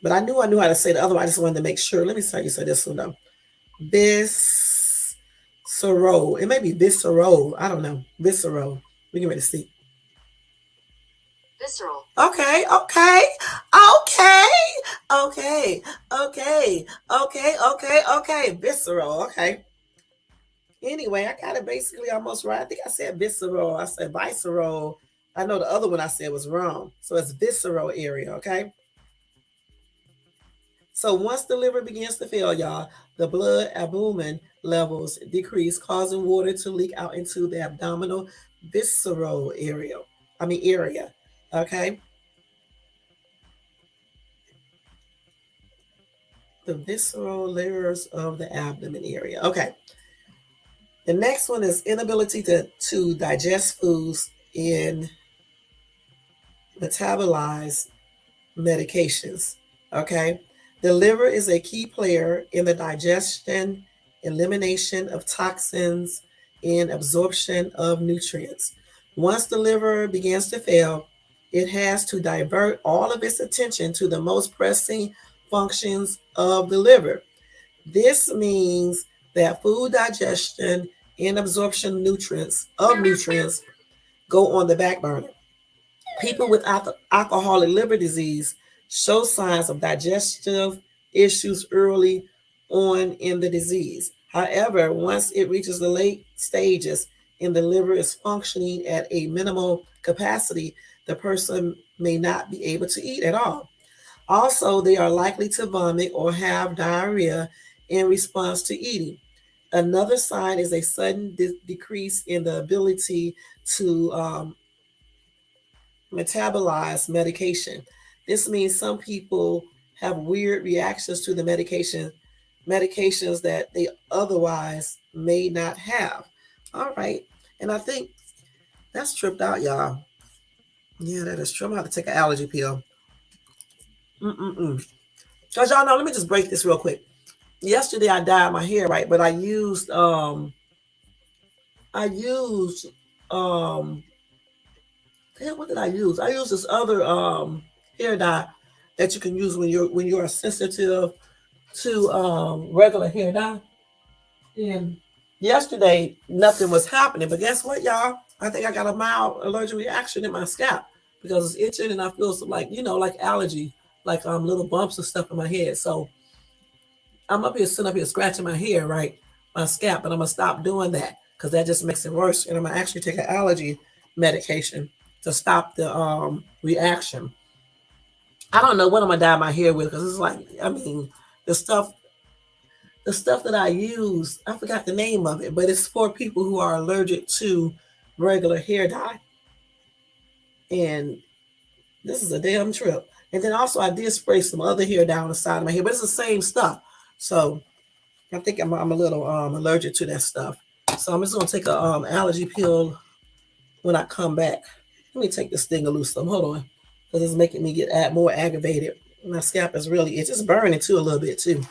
But I knew how to say the other one. I just wanted to make sure. Let me see how you say this one though. Visceral. It may be visceral. I don't know. Visceral. We can ready to see. Visceral. Okay. Visceral. Okay. Anyway, I got it basically almost right. I think I said visceral. I said visceral. I know the other one I said was wrong. So it's visceral area, okay? So once the liver begins to fail, y'all, the blood albumin levels decrease, causing water to leak out into the abdominal visceral area. Okay? The visceral layers of the abdomen area. Okay. The next one is inability to digest foods and metabolize medications. Okay. The liver is a key player in the digestion, elimination of toxins, and absorption of nutrients. Once the liver begins to fail, it has to divert all of its attention to the most pressing functions of the liver. This means that food digestion and absorption of nutrients go on the back burner. People with alcoholic liver disease show signs of digestive issues early on in the disease. However, once it reaches the late stages and the liver is functioning at a minimal capacity, the person may not be able to eat at all. Also, they are likely to vomit or have diarrhea in response to eating. Another sign is a sudden decrease in the ability to metabolize medication. This means some people have weird reactions to the medications that they otherwise may not have. All right. And I think that's tripped out, y'all. Yeah, that is true. I'm going to have to take an allergy pill. Because y'all know, let me just break this real quick. Yesterday I dyed my hair, right? But I used damn, what did I use? I used this other hair dye that you can use when you're sensitive to regular hair dye. And yesterday nothing was happening, but guess what, y'all? I think I got a mild allergic reaction in my scalp because it's itching and I feel some like allergy, like little bumps and stuff in my head. So I'm sitting up here scratching my hair, right? My scalp, but I'm gonna stop doing that because that just makes it worse. And I'm gonna actually take an allergy medication to stop the reaction. I don't know what I'm gonna dye my hair with because it's like, I mean, the stuff that I use, I forgot the name of it, but it's for people who are allergic to regular hair dye. And this is a damn trip. And then also I did spray some other hair dye on the side of my hair, but it's the same stuff. So I think I'm a little allergic to that stuff. So I'm just gonna take a allergy pill when I come back. Let me take this thing loose. Hold on, because it's making me get more aggravated. My scalp is it's just burning too a little bit too.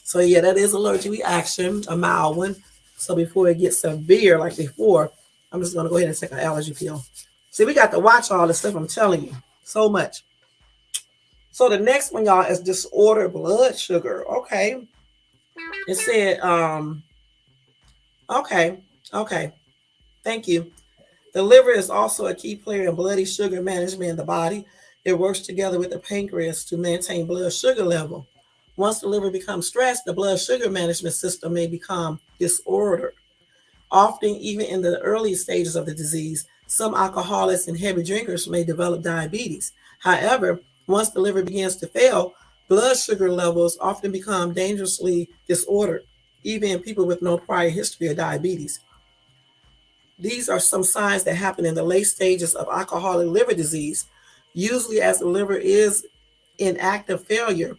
So yeah, that is allergic reaction, a mild one. So before it gets severe like before, I'm just gonna go ahead and take an allergy pill. See, we got to watch all this stuff. I'm telling you, so much. So the next one, y'all, is disordered blood sugar. Okay. It said, okay. Thank you. The liver is also a key player in blood sugar management in the body. It works together with the pancreas to maintain blood sugar level. Once the liver becomes stressed, the blood sugar management system may become disordered. Often, even in the early stages of the disease, some alcoholics and heavy drinkers may develop diabetes. However, once the liver begins to fail, blood sugar levels often become dangerously disordered, even in people with no prior history of diabetes. These are some signs that happen in the late stages of alcoholic liver disease, usually as the liver is in active failure.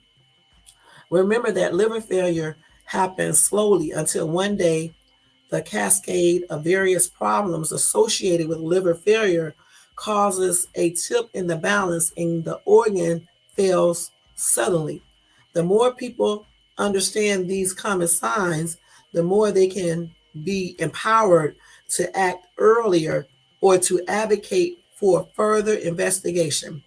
Remember that liver failure happens slowly until one day the cascade of various problems associated with liver failure causes a tip in the balance and the organ fails suddenly. The more people understand these common signs, the more they can be empowered to act earlier or to advocate for further investigation.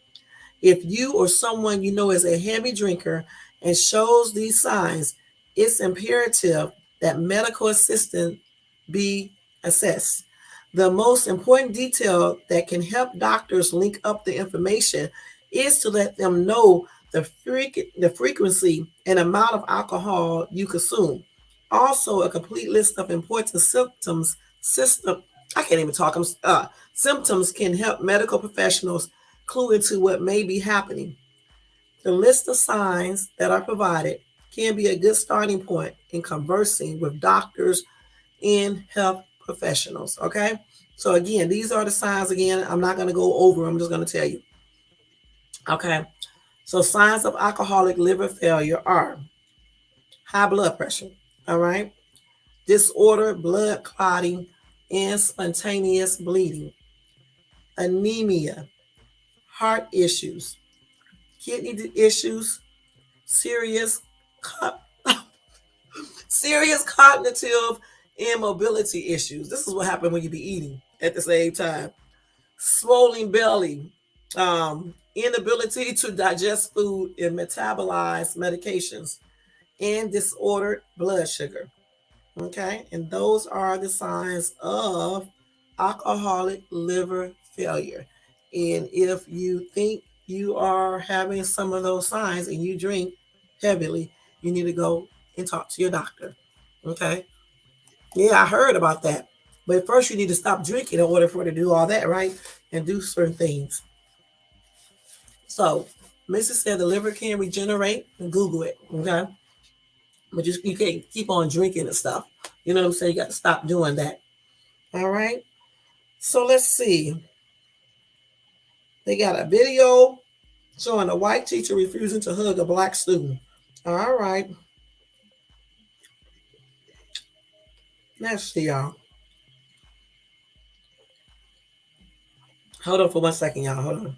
If you or someone you know is a heavy drinker and shows these signs, it's imperative that medical assistance be assessed. The most important detail that can help doctors link up the information is to let them know the frequency and amount of alcohol you consume. Also, a complete list of important symptoms can help medical professionals clue into what may be happening. The list of signs that are provided can be a good starting point in conversing with doctors and health professionals. Okay. So again, these are the signs. Again, I'm not going to go over. I'm just going to tell you. Okay. So signs of alcoholic liver failure are high blood pressure. All right. Disordered blood clotting and spontaneous bleeding, anemia, heart issues, kidney issues, serious cognitive and mobility issues. This is what happens when you be eating at the same time. Swollen belly, inability to digest food and metabolize medications, and disordered blood sugar. Okay, and those are the signs of alcoholic liver failure. And if you think you are having some of those signs and you drink heavily, you need to go and talk to your doctor. Okay. Yeah, I heard about that. But first, you need to stop drinking in order for it to do all that, right? And do certain things. So, Mrs. said the liver can regenerate. And Google it. Okay. But you can't keep on drinking and stuff. You know what I'm saying? You got to stop doing that. All right. So let's see. They got a video showing a white teacher refusing to hug a black student. All right. Let's see, y'all. Hold on for 1 second, y'all. Hold on.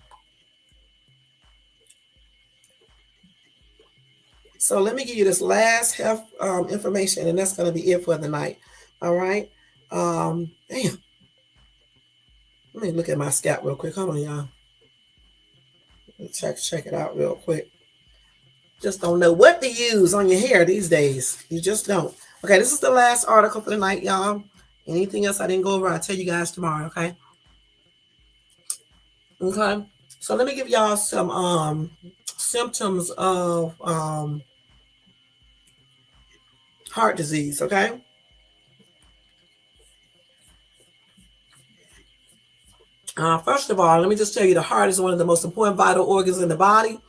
So let me give you this last health information, and that's going to be it for the night. All right. Damn. Let me look at my scalp real quick. Hold on, y'all. Check it out real quick. Just don't know what to use on your hair these days. You just don't. Okay, this is the last article for the night, y'all. Anything else I didn't go over, I'll tell you guys tomorrow, okay? Okay. So let me give y'all some symptoms of heart disease, okay? First of all, let me just tell you the heart is one of the most important vital organs in the body.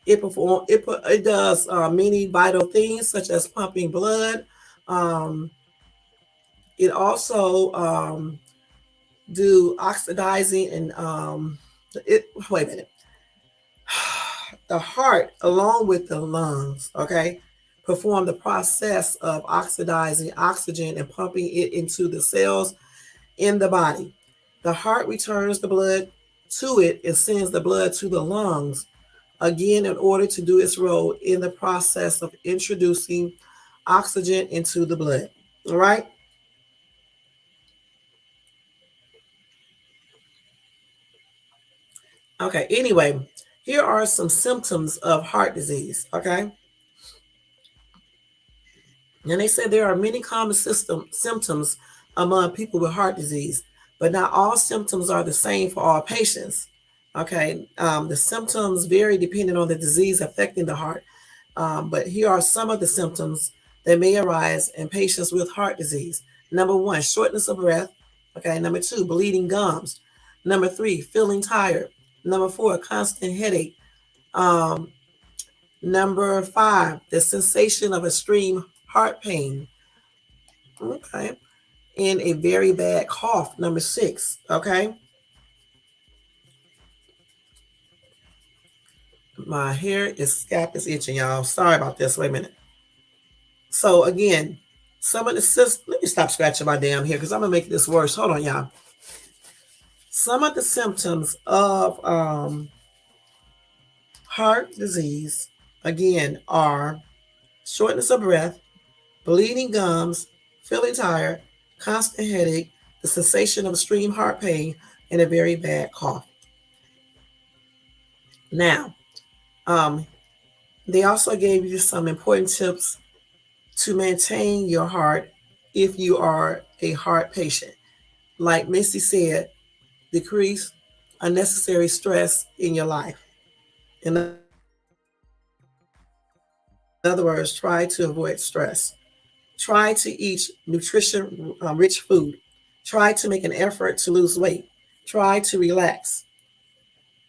It does many vital things such as pumping blood. It also do oxidizing and wait a minute. The heart, along with the lungs, okay, perform the process of oxidizing oxygen and pumping it into the cells in the body. The heart returns the blood to it and sends the blood to the lungs, again, in order to do its role in the process of introducing oxygen into the blood. All right. Okay. Anyway, here are some symptoms of heart disease. Okay. And they said there are many common symptoms among people with heart disease, but not all symptoms are the same for all patients. Okay. The symptoms vary depending on the disease affecting the heart. But here are some of the symptoms that may arise in patients with heart disease. Number 1, shortness of breath. Okay. Number 2, bleeding gums. Number 3, feeling tired. Number 4, constant headache. Number 5, the sensation of extreme heart pain. Okay. And a very bad cough. Number 6. Okay. My scalp is itching, y'all. Sorry about this. Wait a minute. So again, some of the let me stop scratching my damn hair because I'm gonna make this worse. Hold on, y'all. Some of the symptoms of heart disease, again, are shortness of breath, bleeding gums, feeling tired, constant headache, the sensation of extreme heart pain, and a very bad cough. Now, they also gave you some important tips to maintain your heart if you are a heart patient. Like Missy said, decrease unnecessary stress in your life. In other words, try to avoid stress. Try to eat nutrition rich food. Try to make an effort to lose weight. Try to relax.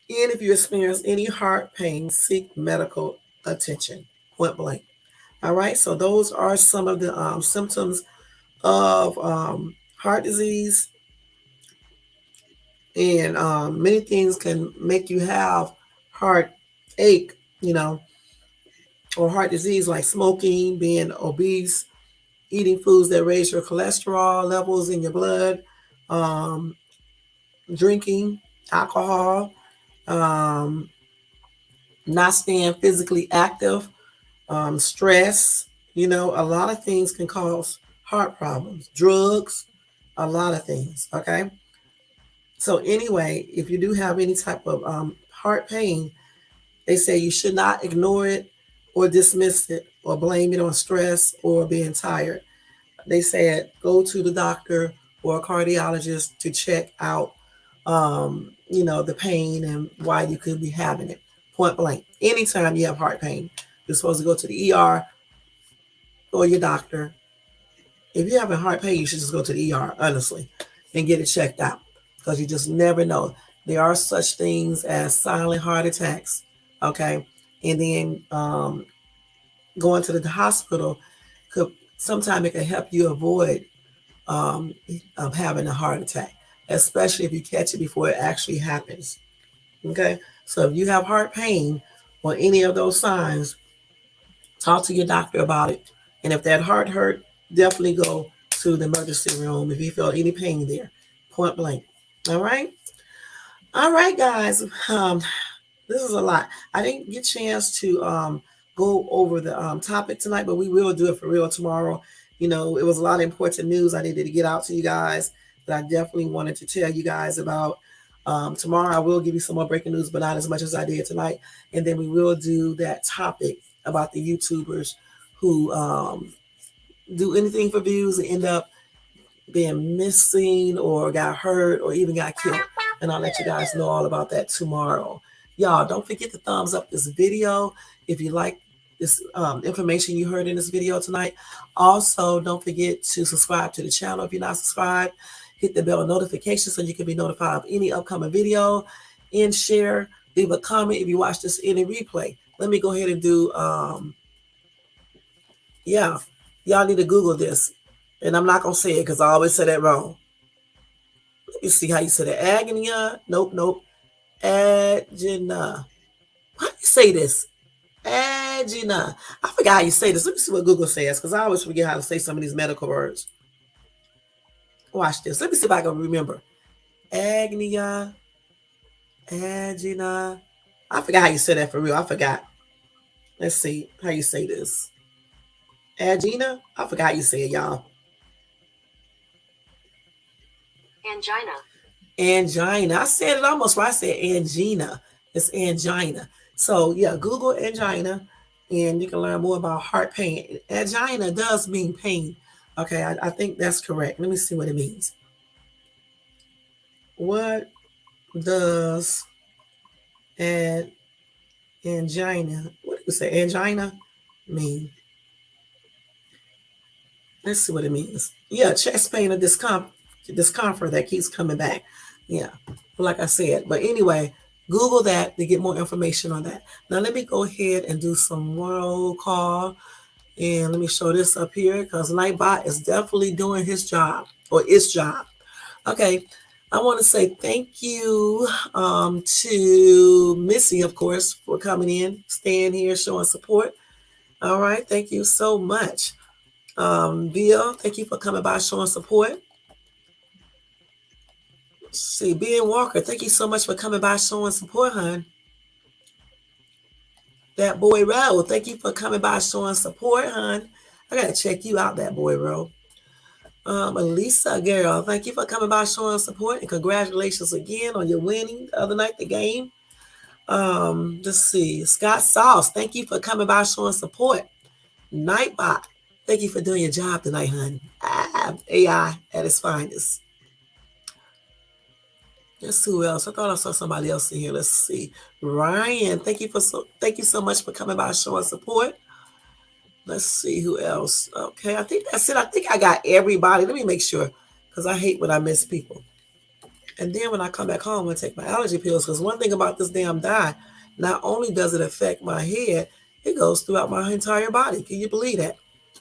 And if you experience any heart pain, seek medical attention. Point blank. All right. So those are some of the symptoms of heart disease. And many things can make you have heartache, or heart disease, like smoking, being obese, eating foods that raise your cholesterol levels in your blood, drinking alcohol, not staying physically active, stress. A lot of things can cause heart problems, drugs, a lot of things. Okay. So anyway, if you do have any type of heart pain, they say you should not ignore it or dismiss it or blame it on stress or being tired. They said go to the doctor or a cardiologist to check out, the pain and why you could be having it. Point blank. Anytime you have heart pain, you're supposed to go to the ER or your doctor. If you're having heart pain, you should just go to the ER, honestly, and get it checked out, because you just never know. There are such things as silent heart attacks. Okay. And then going to the hospital sometimes it can help you avoid having a heart attack, especially if you catch it before it actually happens. Okay. So if you have heart pain or any of those signs, talk to your doctor about it. And if that heart hurt, definitely go to the emergency room if you feel any pain there. Point blank. All right. All right, guys. This is a lot. I didn't get a chance to go over the topic tonight, but we will do it for real tomorrow. It was a lot of important news I needed to get out to you guys that I definitely wanted to tell you guys about. Tomorrow I will give you some more breaking news, but not as much as I did tonight. And then we will do that topic about the YouTubers who do anything for views and end up being missing or got hurt or even got killed. And I'll let you guys know all about that tomorrow. Y'all, don't forget to thumbs up this video if you like this information you heard in this video tonight. Also, don't forget to subscribe to the channel if you're not subscribed. Hit the bell notification so you can be notified of any upcoming video, and share. Leave a comment if you watch this in a replay. Let me go ahead and do, y'all need to Google this. And I'm not going to say it because I always say that wrong. Let me see how you say that. Agnia. Nope. Agina. How do you say this? Agina. I forgot how you say this. Let me see what Google says, because I always forget how to say some of these medical words. Watch this. Let me see if I can remember. Agnia. Agina. I forgot how you say that for real. I forgot. Let's see how you say this. Agina. I forgot how you say it, y'all. Angina. I said it almost right. I said angina. It's angina. So yeah, Google angina and you can learn more about heart pain. Angina does mean pain. Okay, I think that's correct. Let me see what it means. What does angina, what do you say, angina mean? Let's see what it means. Yeah, chest pain or discomfort that keeps coming back. Yeah, like I said. But anyway, Google that to get more information on that. Now let me go ahead and do some roll call. And let me show this up here because Nightbot is definitely doing his job or its job. Okay, I want to say thank you to Missy, of course, for coming in, staying here, showing support. All right, thank you so much. Bill, thank you for coming by, showing support. Let's see, Ben Walker, thank you so much for coming by, showing support, hon. That boy Ro, thank you for coming by, showing support, hon. I gotta check you out, that boy Ro. Elisa girl, thank you for coming by, showing support, and congratulations again on your winning the other night, the game. Let's see, Scott Sauce, thank you for coming by, showing support. Nightbot, thank you for doing your job tonight, honey. AI at its finest. Let's see who else. I thought I saw somebody else in here. Let's see. Ryan, thank you so much for coming by, showing support. Let's see who else. Okay, I think that's it. I think I got everybody. Let me make sure, because I hate when I miss people. And then when I come back home, I'm gonna take my allergy pills. Because one thing about this damn dye, not only does it affect my head, it goes throughout my entire body. Can you believe that?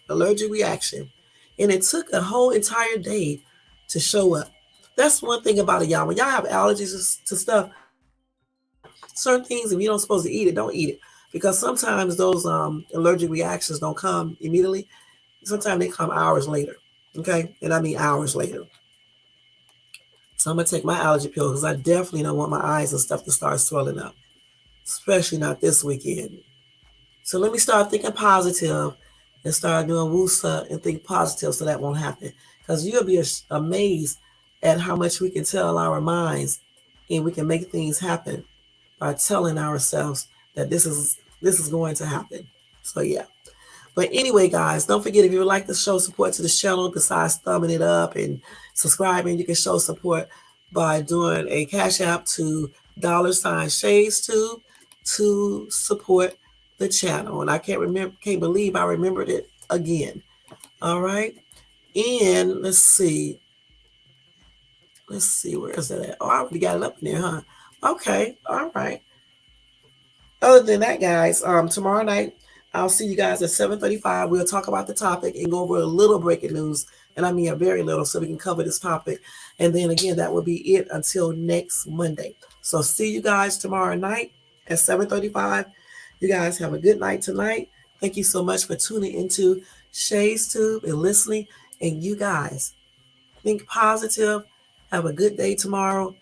Allergic reaction. And it took a whole entire day to show up. That's one thing about it, y'all. When y'all have allergies to stuff, certain things, if you don't supposed to eat it, don't eat it. Because sometimes those allergic reactions don't come immediately. Sometimes they come hours later. Okay? And I mean hours later. So I'm going to take my allergy pill because I definitely don't want my eyes and stuff to start swelling up. Especially not this weekend. So let me start thinking positive and start doing WUSA and think positive so that won't happen. Because you'll be amazed at how much we can tell our minds and we can make things happen by telling ourselves that this is going to happen. So yeah. But anyway, guys, don't forget, if you would like to show support to the channel, besides thumbing it up and subscribing, you can show support by doing a Cash App to $ShadesTube to support the channel. And I can't believe I remembered it again. All right. And let's see, where is that at? Oh, I already got it up in there, huh? Okay, all right. Other than that, guys, tomorrow night, I'll see you guys at 7:35. We'll talk about the topic and go over a little breaking news, and I mean a very little, so we can cover this topic. And then again, that will be it until next Monday. So see you guys tomorrow night at 7:35. You guys have a good night tonight. Thank you so much for tuning into ShadesTube and listening. And you guys, think positive. Have a good day tomorrow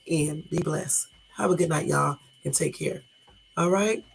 and be blessed. Have a good night, y'all, and take care. All right?